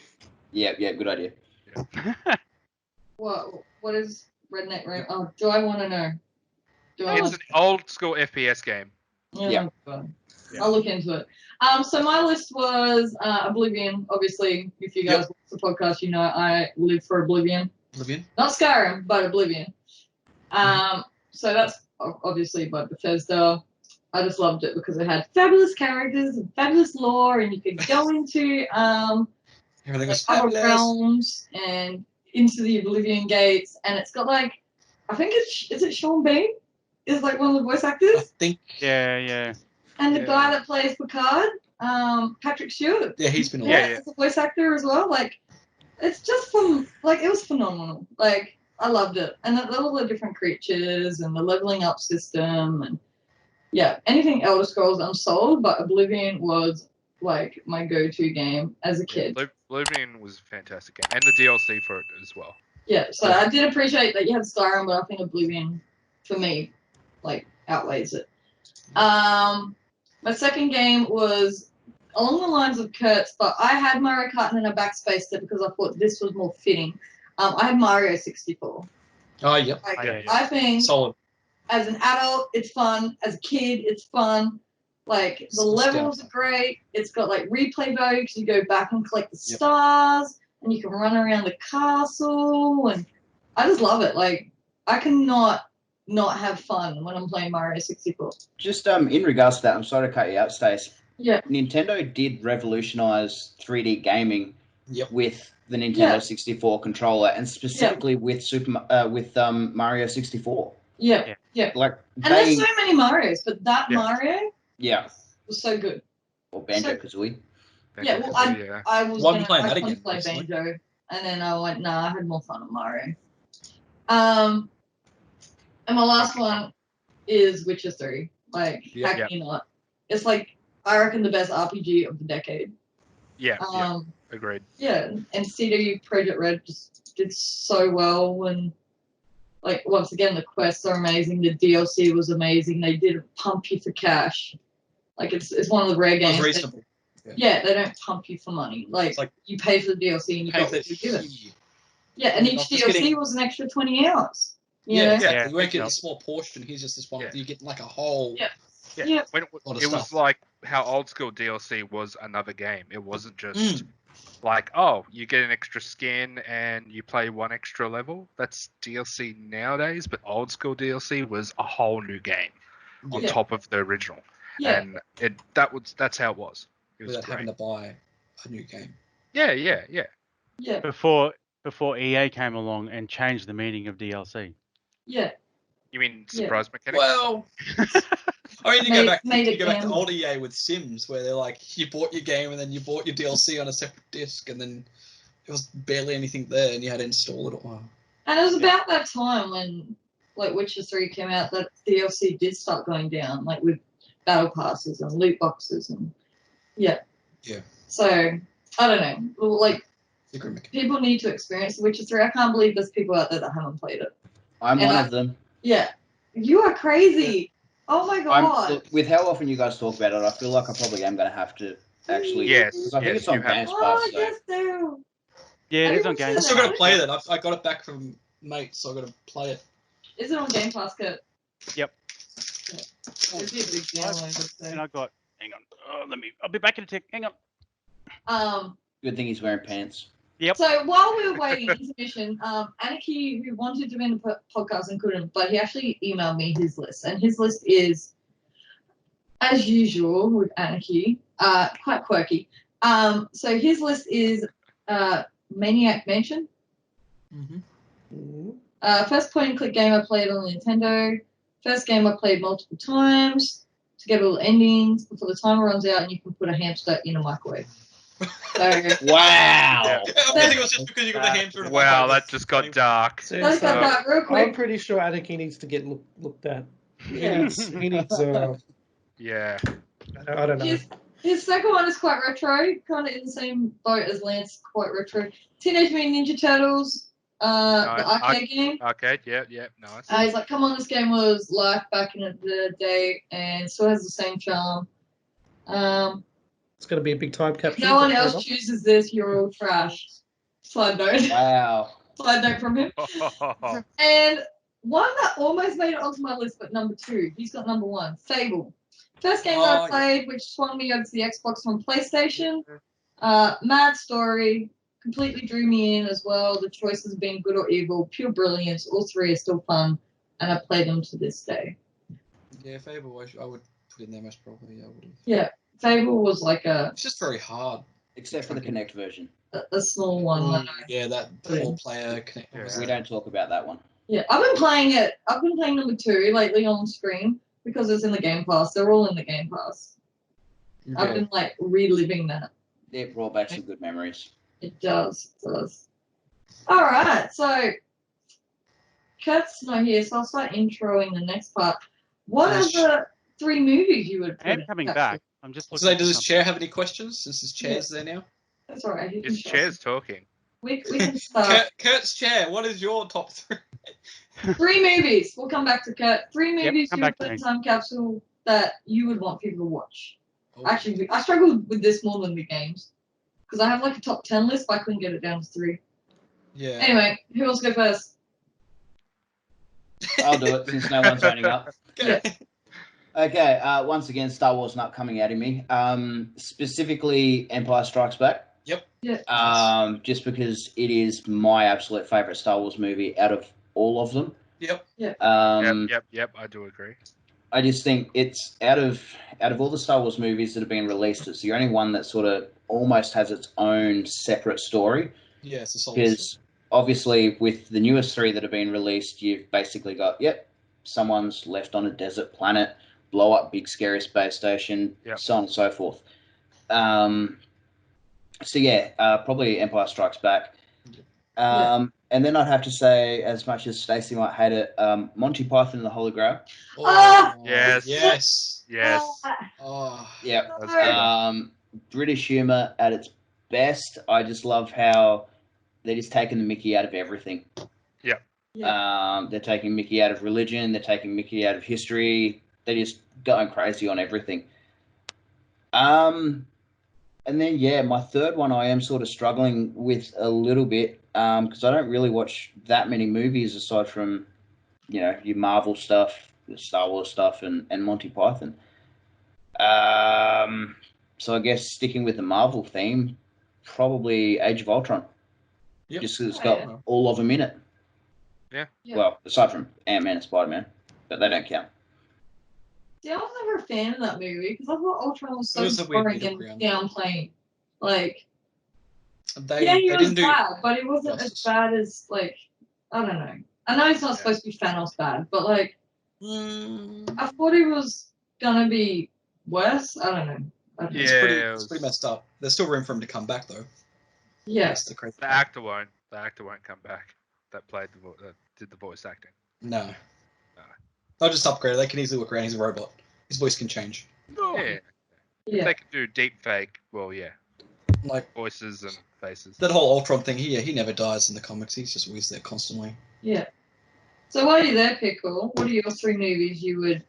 Yeah, good idea. eh? What is Redneck Ramp? Oh, do I want to know? Do I It's want an old school FPS game. Yeah. I'll look into it. So my list was Oblivion. Obviously, if you guys watch the podcast, you know I live for Oblivion. Oblivion. Not Skyrim, but Oblivion. So that's obviously by Bethesda. I just loved it because it had fabulous characters and fabulous lore, and you could go into Everything was other fabulous. realms and into the Oblivion gates, and it's got like, I think is it Sean Bean is like one of the voice I actors, think, Yeah. and the Yeah. guy that plays Picard, Patrick Stewart, yeah, he's been a lot. Yeah. is a voice actor as well. Like, it's just it was phenomenal. Like, I loved it, and all the different creatures and the leveling up system, and yeah, anything Elder Scrolls I'm sold, but Oblivion was like my go-to game as a kid. Oblivion was a fantastic game, and the DLC for it as well. Yeah, so I did appreciate that you had Skyrim, but I think Oblivion, for me, like outweighs it. My second game was along the lines of Kurt's, but I had Mario Kart and then I backspaced it because I thought this was more fitting. I had Mario 64. Oh, yep. Like, I think Solid. as an adult, it's fun. As a kid, it's fun. Like, the levels are great. It's got, like, replay value because you go back and collect the stars, and you can run around the castle, and I just love it. Like, I cannot not have fun when I'm playing Mario 64. Just in regards to that, I'm sorry to cut you out, Stace. Yeah. Nintendo did revolutionize 3D gaming with the Nintendo 64 controller, and specifically with Mario 64. Yeah. Like, and there's so many Marios, but that Mario was so good. Or Banjo-Kazooie. Yeah, well, I was going to play recently. Banjo, and then I went, nah, I had more fun on Mario. And my last one is Witcher 3. Like, how can you not? It's like, I reckon, the best RPG of the decade. Yeah, agreed. Yeah, and CD Projekt Red just did so well, and like once again the quests are amazing, the DLC was amazing, they didn't pump you for cash. Like it's one of the rare games. It was reasonable. Yeah, they don't pump you for money. Like you pay for the DLC and you got what you're given. Yeah, and each DLC was an extra 20 hours. Exactly. You won't get a small portion. Here's just this one. You get like a whole. When it was like how old school DLC was another game. It wasn't just like, oh, you get an extra skin and you play one extra level. That's DLC nowadays, but old school DLC was a whole new game on top of the original. Yeah. And that's how it was. It was without having to buy a new game. Yeah. Before EA came along and changed the meaning of DLC. Yeah. You mean surprise mechanics? Well, I mean, you go back to old EA with Sims, where they're like, you bought your game and then you bought your DLC on a separate disc, and then there was barely anything there, and you had to install it all. And it was about that time when, like, Witcher 3 came out, that DLC did start going down, like with battle passes and loot boxes and So I don't know, like. People need to experience The Witcher 3. I can't believe there's people out there that haven't played it. I'm one of them. Yeah. You are crazy. Oh my god. Look, with how often you guys talk about it, I feel like I probably am going to have to actually... Yes. I think it's on Games Pass. Oh, yes, do. Yeah, it is on Game Pass. I still got to play that. I got it back from mates, so I got to play it. Is it on Game Pass, Kurt? Yep. Yeah. It'd be a big download. And I got... Hang on. Oh, I'll be back in a tick. Hang on. Good thing he's wearing pants. Yep. So while we were waiting intermission, Anarchy, who wanted to be in the podcast and couldn't, but he actually emailed me his list, and his list is, as usual with Anarchy, quite quirky. So his list is Maniac Mansion. First point-and-click game I played on Nintendo. First game I played multiple times to get all the endings before the timer runs out, and you can put a hamster in a microwave. So, wow! I think it was just because you got the hamster. Wow, that just got dark. That got dark real quick. I'm pretty sure Anarchy needs to get looked at. Yeah. He needs. Yeah. I don't know. His second one is quite retro, kind of in the same boat as Lance, quite retro. Teenage Mutant Ninja Turtles, the arcade game. Arcade, yeah, nice. He's like, come on, this game was live back in the day and still has the same charm. It's going to be a big time capsule. No one else chooses this, you're all trash. Side note. Wow. Side note from him. And one that almost made it onto my list, but number 2. He's got number 1, Fable. First game that I played, which swung me over to the Xbox from PlayStation. Mad story. Completely drew me in as well. The choices of being good or evil, pure brilliance. All 3 are still fun, and I play them to this day. Yeah, Fable, I would put in there most probably. I would. Yeah. Fable was like a... It's just very hard. Except for the Kinect version. A small one. Yeah, that 4-player Kinect. Yeah. We don't talk about that one. Yeah, I've been playing it. I've been playing number 2 lately on screen because it's in the Game Pass. They're all in the Game Pass. Yeah. I've been like reliving that. It brought back some good memories. It does. All right, so Kurt's not here, so I'll start introing the next part. What are the 3 movies you would put I'm coming back. I'm just So looking. does for his something. chair have any questions? Since his chair's there now. That's alright. His chair's talking. We can start. Kurt's chair. What is your top 3? 3 movies. We'll come back to Kurt. 3 movies come you would back to put in me. time capsule that you would want people to watch. Oh. Actually, I struggled with this more than the games because I have like a top 10 list, but I couldn't get it down to 3. Yeah. Anyway, who wants to go first? I'll do it since no one's owning up. Yeah. Okay, once again, Star Wars not coming out of me. Specifically, Empire Strikes Back. Yeah. Just because it is my absolute favorite Star Wars movie out of all of them. Yep. Yep. I do agree. I just think it's out of all the Star Wars movies that have been released, it's the only one that sort of almost has its own separate story. Yeah, it's a solid. Because obviously, with the newest 3 that have been released, you've basically got someone's left on a desert planet, blow up big scary space station, so on and so forth. So yeah, probably Empire Strikes Back. And then I'd have to say, as much as Stacey might hate it, Monty Python and the Holy Grail. Ah! Yes. Yes. Oh, Yeah. British humour at its best. I just love how they're just taking the mickey out of everything. They're taking mickey out of religion. They're taking mickey out of history. They're just going crazy on everything. And then, my third one I am sort of struggling with a little bit because I don't really watch that many movies aside from, your Marvel stuff, the Star Wars stuff, and Monty Python. So I guess sticking with the Marvel theme, probably Age of Ultron. Yep. Just because it's got all of them in it. Yeah. Well, aside from Ant-Man and Spider-Man, but they don't count. Yeah, I was never a fan of that movie because I thought Ultron was It so was a weird boring middle and ground. downplaying. Like, They he was didn't do. bad, but he wasn't as justice. bad as, like, I don't know. I know he's not supposed to be Thanos bad, but, like, I thought he was gonna be worse. I don't know. It's pretty messed up. There's still room for him to come back, though. Yeah. That's the crazy The part. actor won't. The actor won't come back. That did the voice acting. No. They'll just upgrade it. They can easily look around. He's a robot. His voice can change. Yeah. If Yeah. they can do deep fake, well, yeah, Like voices and faces. that whole Ultron thing. He never dies in the comics. He's just always there constantly. Yeah. So while you're there, Pickle, what are your 3 movies you would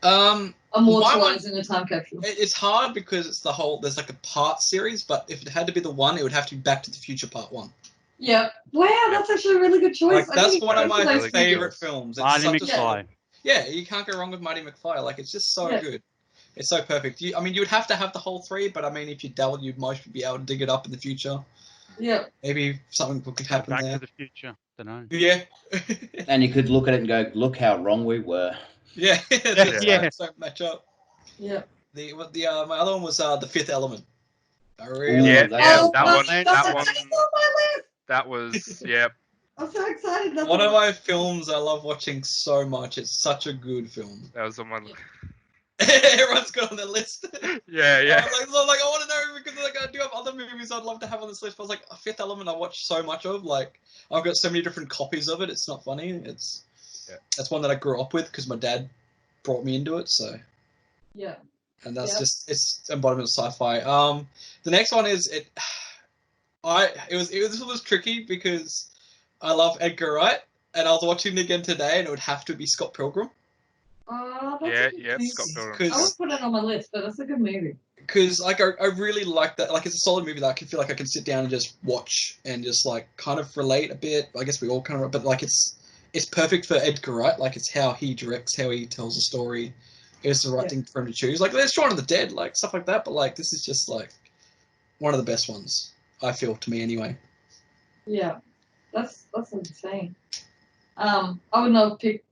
My immortalize in a time capsule? It's hard because it's the whole. There's like a part series, but if it had to be the one, it would have to be Back to the Future Part 1. Yeah. Wow, that's actually a really good choice. Like that's one of my really favorite films. It's Marty such a- McFly. Yeah, you can't go wrong with Marty McFly. Like it's just so good. It's so perfect. You would have to have the whole 3, but I mean, if you dabbled, you'd most be able to dig it up in the future. Yeah. Maybe something could happen Back there. to the Future. Don't know. Yeah. And you could look at it and go, look how wrong we were. Yeah. Don't match up. Yeah. My other one was The Fifth Element. I really Yeah, that's- that was yep. I'm so excited. That's one of my films I love watching so much. It's such a good film. That was on my. Everyone's got on their list. Yeah. I want to know because like I do have other movies I'd love to have on this list. But I was like, Fifth Element I watched so much of. Like I've got so many different copies of it. It's not funny. That's one that I grew up with because my dad brought me into it. So Yeah. and that's just it's embodiment of sci-fi. The next one is it was tricky because I love Edgar Wright and I was watching it again today and it would have to be Scott Pilgrim. That's a good movie. Scott Pilgrim. I would put it on my list, but that's a good movie. Because like I really like that. Like it's a solid movie that I can feel like I can sit down and just watch and just like kind of relate a bit. I guess we all kind of, but like it's perfect for Edgar Wright. Like it's how he directs, how he tells a story. It's the right thing for him to choose. Like there's Shaun of the Dead, like stuff like that. But like this is just like one of the best ones. I feel to me anyway. Yeah, that's insane. I would not pick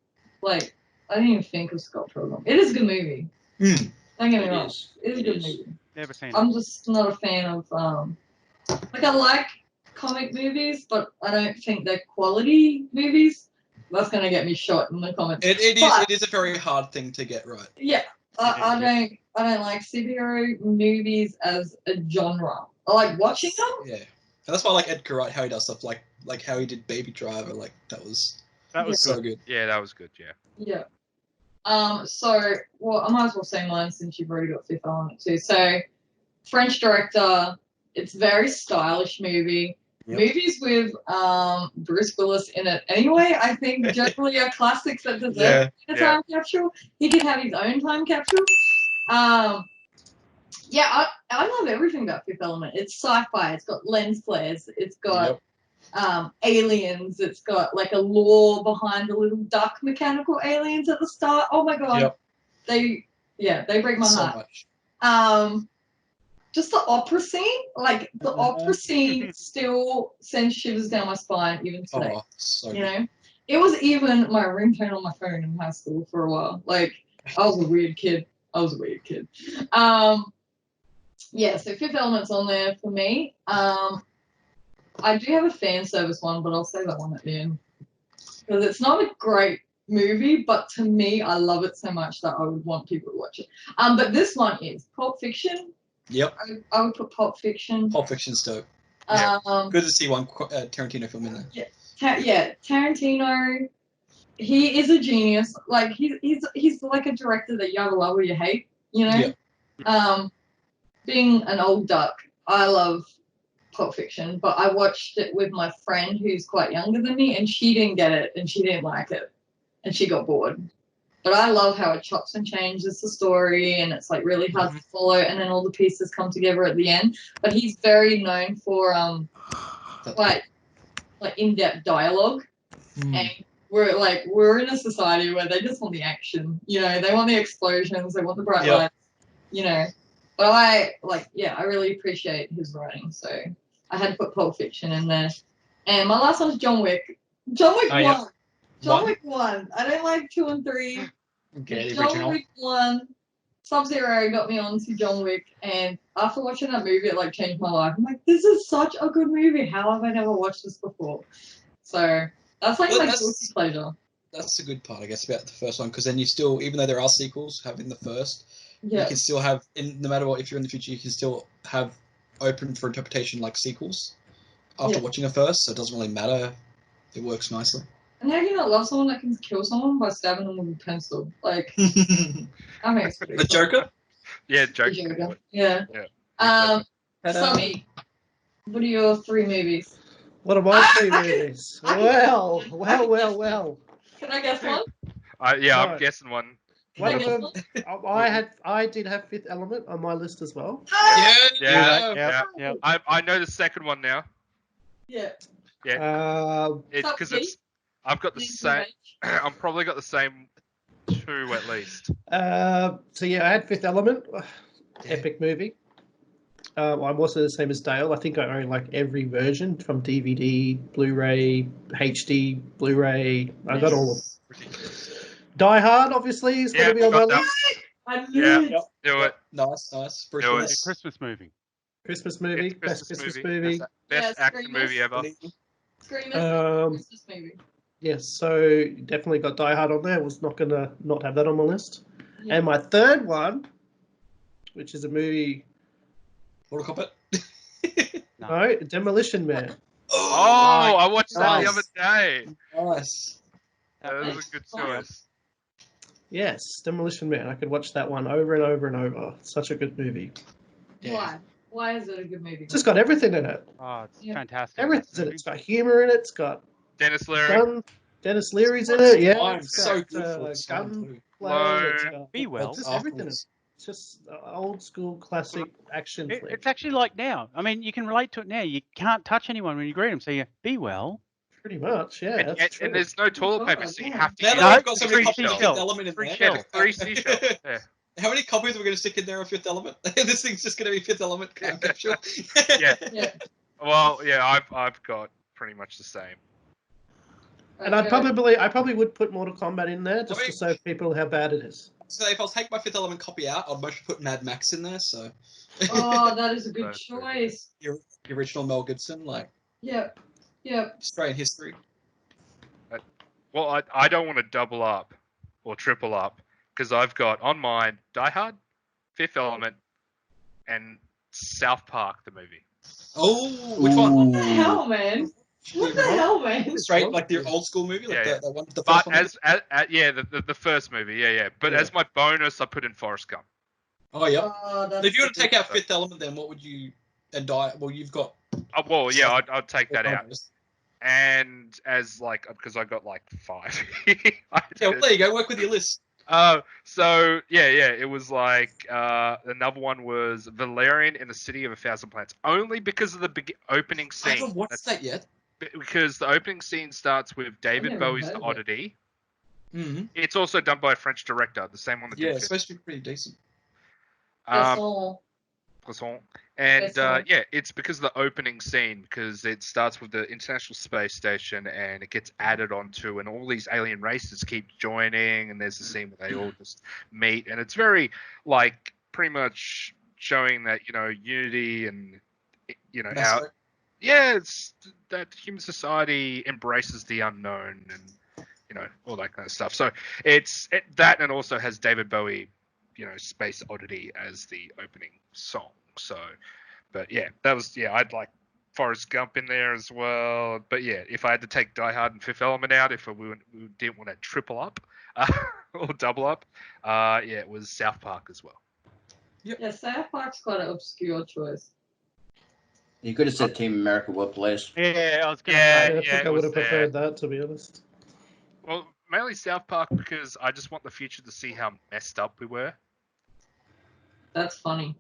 like I didn't even think of Scott Pilgrim. It is a good movie. Don't get me wrong. It is a good movie. Never seen it. I'm just not a fan of like I like comic movies, but I don't think they're quality movies. That's gonna get me shot in the comments. It is a very hard thing to get right. Yeah, I don't like superhero movies as a genre. I like watching them. Yeah, and that's why I like Edgar Wright, how he does stuff like how he did Baby Driver. Like that was That was so good. good. Yeah, that was good. Yeah. Yeah. Well, I might as well say mine since you've already got Fifth Element too. So, French director. It's a very stylish movie. Yep. Movies with Bruce Willis in it anyway, I think generally are classics that deserve a time capsule. He could have his own time capsule. Yeah, I love everything about Fifth Element. It's sci-fi. It's got lens flares. It's got aliens. It's got like a lore behind the little duck mechanical aliens at the start. Oh my god, they break my heart. Much. Just the opera scene, like the opera scene, still sends shivers down my spine even today. Oh, so you know, it was even my ringtone on my phone in high school for a while. Like I was a weird kid. Yeah, so Fifth Element's on there for me. I do have a fan service one, but I'll say that one at the end. Because it's not a great movie, but to me, I love it so much that I would want people to watch it. But this one is Pulp Fiction. Yep. I would put Pulp Fiction. Pulp Fiction's dope. Good to see one Tarantino film in there. Tarantino. He is a genius. Like he's like a director that you either love or you hate. You know. Yeah. Being an old duck, I love Pulp Fiction, but I watched it with my friend who's quite younger than me, and she didn't get it, and she didn't like it, and she got bored. But I love how it chops and changes the story, and it's like really hard to follow, and then all the pieces come together at the end. But he's very known for like in-depth dialogue, and we're in a society where they just want the action, you know, they want the explosions, they want the bright lights, you know. But I really appreciate his writing, so I had to put Pulp Fiction in there. And my last one is John Wick. John Wick 1. Yeah. John Wick 1. I don't like 2 and 3. Okay, the John original. Wick 1. Sub-Zero got me on to John Wick, and after watching that movie, it like changed my life. I'm like, this is such a good movie. How have I never watched this before? So that's like my guilty pleasure. That's the good part, I guess, about the first one, because then you still, even though there are sequels, having the first, you can still have, no matter what, if you're in the future, you can still have open for interpretation like sequels after watching a first, so it doesn't really matter. It works nicely. And how do you not love someone that can kill someone by stabbing them with a pencil? Like, I mean, it's pretty The Joker? Yeah, Joker. Joker. Yeah. Sammy, what are your 3 movies? What are my 3 movies? Well. Can I guess one? I'm guessing one. One of them, I did have Fifth Element on my list as well. Yeah. I know the second one now. Yeah. It's because I've got the same. I've probably got the same 2 at least. So yeah, I had Fifth Element, epic movie. I'm also the same as Dale. I think I own like every version from DVD, Blu-ray, HD, Blu-ray. I got all of them. Die Hard, obviously, is going to be on my list. I knew it. Do it. Nice. Do it. Christmas movie. Christmas movie. Best Christmas movie. Best action movie ever. Christmas movie. Yes, so definitely got Die Hard on there. Was not going to not have that on my list. Yeah. And my third one, which is a movie... Mortal Kombat? No, Demolition Man. Oh, I watched that the other day. Nice. That was a good choice. Yes, Demolition Man. I could watch that one over and over and over. Such a good movie. Why? Why is it a good movie? It's just got everything in it. Oh, it's fantastic. Everything's in it. It's got humor in it. It's got Dennis Leary. Dennis Leary's in it. Yeah, it's so good. Gunplay. Be well. Just everything. It's just old school classic action. It's actually like now. I mean, you can relate to it now. You can't touch anyone when you greet them, so you be well. Pretty much, yeah. And there's no toilet paper, so you have to now use that we've got so many copies of Fifth Element in Three there. seashells. Yeah. How many copies are we going to stick in there of Fifth Element? This thing's just going to be Fifth Element capsule. Yeah. Well, yeah, I've got pretty much the same. And I probably would put Mortal Kombat in there just to show people how bad it is. So if I'll take my Fifth Element copy out, I'd mostly put Mad Max in there. So. Oh, that is a good choice. The original Mel Gibson, like. Yep. Australian history. Well, I don't want to double up or triple up because I've got on mine Die Hard, Fifth Element, and South Park the movie. Oh, which one? What the hell, man? What the hell, man? Straight like the old school movie, like Yeah, the one, the But first one. the first movie, yeah. But Yeah. as my bonus, I put in Forrest Gump. Oh yeah. Oh, So if you were to that's take out Fifth Element, then what would you and die? Well, you've got. Oh, well, yeah, I'd take that out. bonus. And as like, because I got like 5. Yeah, well, there you go. Work with your list. So yeah, it was like another one was Valerian in the City of a Thousand Planets, only because of the opening I scene. haven't watched that yet. Because the opening scene starts with David never Bowie's heard The of it. Oddity. Mm-hmm. It's also done by a French director, the same one that Yeah, did it's supposed to be pretty decent. That's um, all. Poisson. And That's all. yeah, it's because of the opening scene, because it starts with the International Space Station and it gets added onto, and all these alien races keep joining, and there's a scene where they all just meet, and it's very like pretty much showing that unity and Mass our Effect. yeah, it's that human society embraces the unknown and all that kind of stuff. So it's that, and also has David Bowie, Space Oddity as the opening song. So, but yeah, that was I'd like Forrest Gump in there as well. But yeah, if I had to take Die Hard and Fifth Element out, if we didn't want to triple up or double up, it was South Park as well. Yeah, South Park's quite an obscure choice. You could have said Team America World Police. Yeah, I was going to I say. think I would have preferred that, to be honest. Well, mainly South Park because I just want the future to see how messed up we were. That's funny.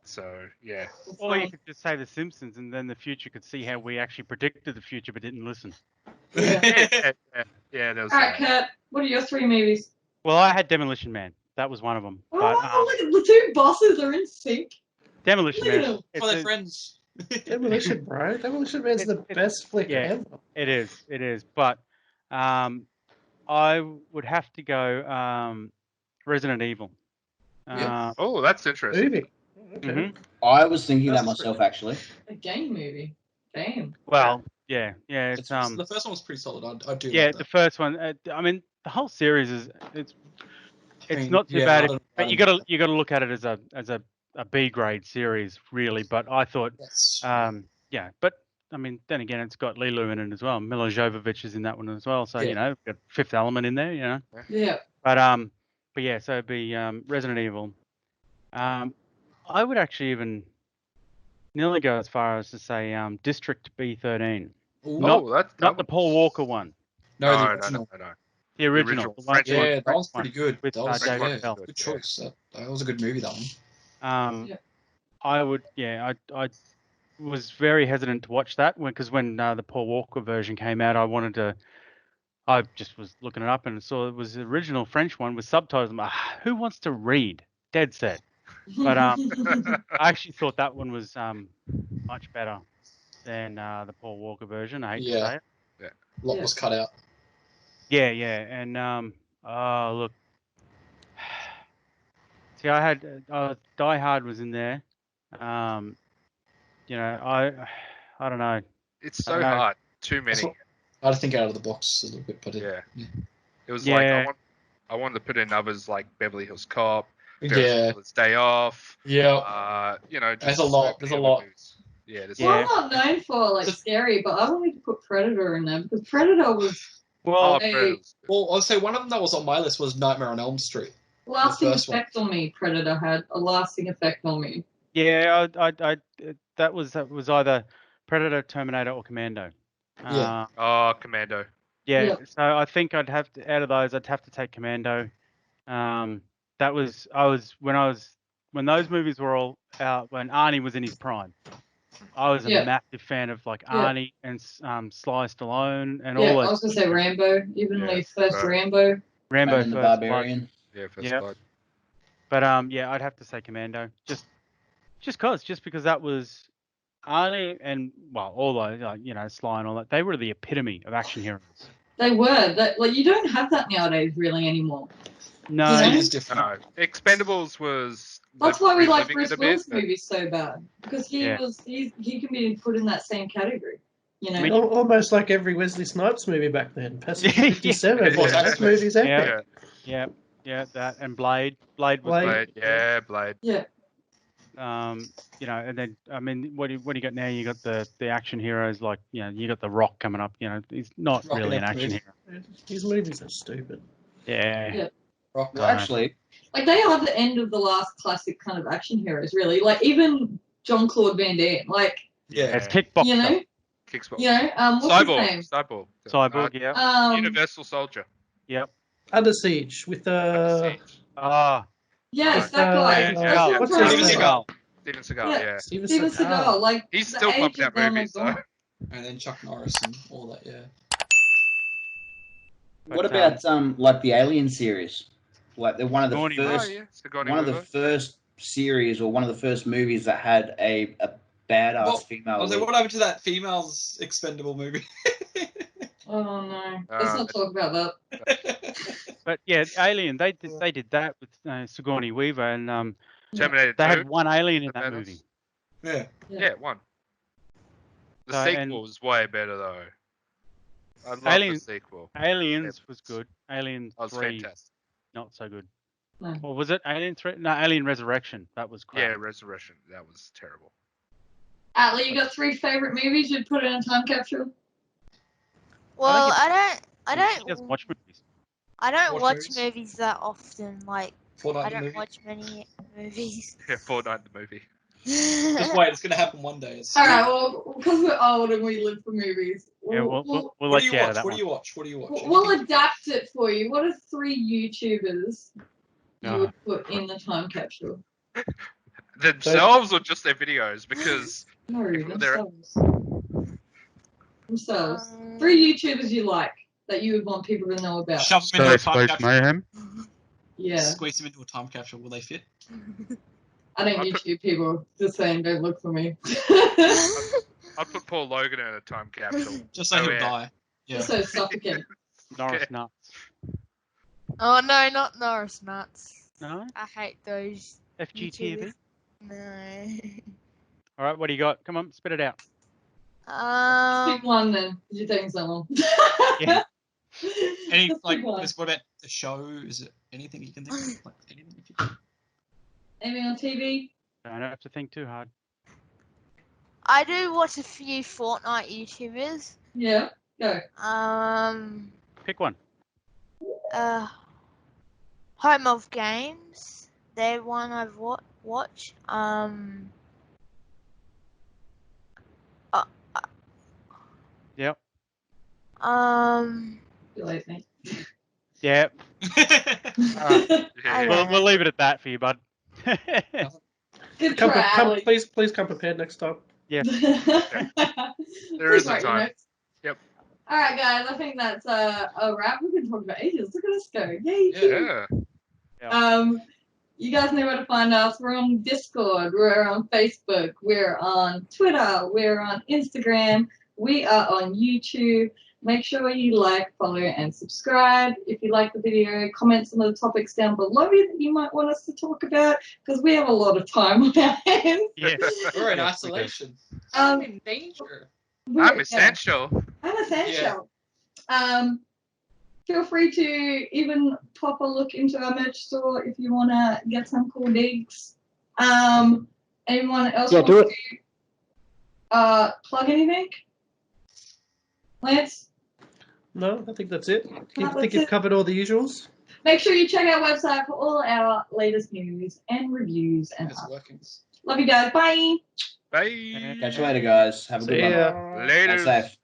So yeah. That's Or you funny. could just say The Simpsons, and then the future could see how we actually predicted the future but didn't listen. Yeah. Yeah, that was All right, Kurt. What are your 3 movies? Well, I had Demolition Man. That was one of them. Oh, But look at the 2 bosses are in sync. Demolition Look at Man. them. it's Oh, they're a- friends. Demolition, bro. Demolition Man's the best flick yeah. ever. It is. But I would have to go Resident Evil. Yeah. Oh, that's interesting. Movie. Okay. Mhm. I was thinking that That's myself, pretty- actually. A game movie. Damn. Well, yeah. It's the first one was pretty solid. I do. yeah, like the that. first one. I mean, the whole series is it's mean, not too yeah, bad. I don't- But you gotta look at it as a B grade series, really. But I thought, Yes. yeah. But I mean, then again, it's got Lilu in it as well. Mila Jovovich is in that one as well. So Yeah. got Fifth Element in there, Yeah. But yeah, so it'd be Resident Evil. I would actually even nearly go as far as to say District B13, Ooh. not that the Paul Walker one, no, the no, original. no. the original. original the one- French Yeah, one. that was pretty good. with, That was Dave yeah, Chappelle. good choice. That was a good movie. That one. Um, Yeah. I would, I was very hesitant to watch that because when the Paul Walker version came out, I just was looking it up and saw it was the original French one with subtitles. I'm like, who wants to read? Dead set. But I actually thought that one was much better than the Paul Walker version. I hate to Yeah. say it. A lot Yeah. was cut out. Yeah, and look. See, I had Die Hard was in there. I don't know. It's I so don't know. hard. Too That's many. what- I had to think out of the box a little bit, but Yeah. It was Yeah. like I wanted to put in others like Beverly Hills Cop, Ferris yeah, Bueller's Day Off. yeah. Just There's a lot, so there's many a lot. other movies. Yeah, there's Well, Yeah. I'm not known for like scary, but I wanted to put Predator in there because Predator was Well, Hey. Predators. Well, I'll say one of them that was on my list was Nightmare on Elm Street. lasting first one. effect on me. Predator had a lasting effect on me. yeah, that was either Predator, Terminator, or Commando. Yeah. Oh, Commando. Yeah, Yeah. so I think out of those, I'd have to take Commando. That was when those movies were all out when Arnie was in his prime. I was a Yeah. massive fan of like Yeah. Arnie and Sly Stallone and Yeah, all I those. was gonna say Rambo, even Yeah, the first Rambo. Rambo. Rambo Conan the First Blood. Barbarian. Yeah, First Yep. Blood. But yeah, I'd have to say Commando. Just because that was Arnie and all those Sly and all that. They were the epitome of action heroes. They were like you don't have that nowadays really anymore. No, Yeah. It is different. No, Expendables was. That's why we like reliving Bruce it a bit, Willis but- movies so bad because he Yeah. can be put in that same category. You know, I mean, Almost like every Wesley Snipes movie back then. Pacific Yeah. 57. Yeah. That movie's epic. Yeah, yeah, that and Blade. Blade was Blade. Blade. Yeah, Blade. yeah. You know, and then I mean, what do you got now? You got the action heroes like you got the Rock coming up. You know, he's not Rock really in an every action movie. hero. His movies are stupid. Yeah. Yeah. Rock. Well, actually, Like they are the end of the last classic kind of action heroes, really. Like even Jean-Claude Van Damme, like Yeah. It's kickboxer. you know, Kickbox. what's his name? Cyborg. Cyborg. Yeah. Universal Soldier. Yep. Under Siege with Siege. Ah. Yes, that guy. Uh, That's what I'm what's trying his to name? say. Steven Seagal. Yeah. Yeah. Steven Steven Seagal. Seagal, like He's the still age pumping of out them movies is though. gone. And then Chuck Norris and all that. Yeah. what But, about like the Alien series? Like they're one of the Sigourney first, Sigourney one of the Weaver. first series or one of the first movies that had a badass Well, female. What lead. happened to that females expendable movie? Oh no, let's not talk about that. But yeah, Alien. They did that with Sigourney Weaver, and Terminator they 2. had one alien in the that badass. movie. Yeah. Yeah, one. The So, sequel and- was way better though. I love Alien- the sequel. Aliens was good. Alien That was 3, fantastic. not so good. No. Or was it Alien 3? No, Alien Resurrection. That was Yeah, crap. Resurrection. That was terrible. Attley, you got 3 favorite movies you'd put in a time capsule? Well, He I doesn't don't watch movies. watch Watch movies that often. Like Fortnite I the don't movie. watch many movies. Yeah, Fortnite the movie. Just wait, it's gonna happen one day. It's... All right, well, because we're old and we live for movies, Yeah, we'll What let do you you out watch? of that What one. do you watch? What do you watch? we'll adapt it for you. What are 3 YouTubers you Oh. would put in the time capsule? Themselves or just their videos? Because No, they're- themselves. 3 YouTubers you like that you would want people to know about. Shove them into a time capsule. Mayhem. Yeah, Squeeze them into a time capsule. Will they fit? I don't I'll YouTube people. Just saying, don't look for me. I'd put Paul Logan in a time capsule. Just so Oh, he'll yeah. die. Yeah. So suffocate. Norris Okay. Nuts. Oh no, not Norris Nuts. No? I hate those. FGTV? YouTubers. No. All right, what do you got? Come on, spit it out. Pick one then. You're taking someone. Yeah. Any Just like? pick one. What about the show? Is it anything you can think of? Like anything if you can? Anything on TV? Don't have to think too hard. I do watch a few Fortnite YouTubers. Yeah. Go. Pick one. Home of Games. They're one I've watched. Yep. Too late, mate. Yep. Yeah. We'll leave it at that for you, bud. Good Come, try, come, Attley. please come prepared next time. There Please is a write your time. notes. Yep. All right, guys. I think that's a wrap. We've been talking about ages. Look at us go. Yay. Yeah. You guys know where to find us. We're on Discord. We're on Facebook. We're on Twitter. We're on Instagram. We are on YouTube. Make sure you like, follow, and subscribe. If you like the video, comment some of the topics down below that you might want us to talk about, because we have a lot of time on our hands. Yes. We're in Yes, we do. isolation. Um, in danger. I'm essential. I'm essential. Feel free to even pop a look into our merch store if you want to get some cool digs. Anyone else Yeah, want do to plug anything? Lance? No, I think that's it. I That's think you've it. covered all the usuals. Make sure you check our website for all our latest news and reviews and It's art. working. Love you guys. Bye. Bye. Catch you later, guys. Have a See good one. ya. Later. Stay safe.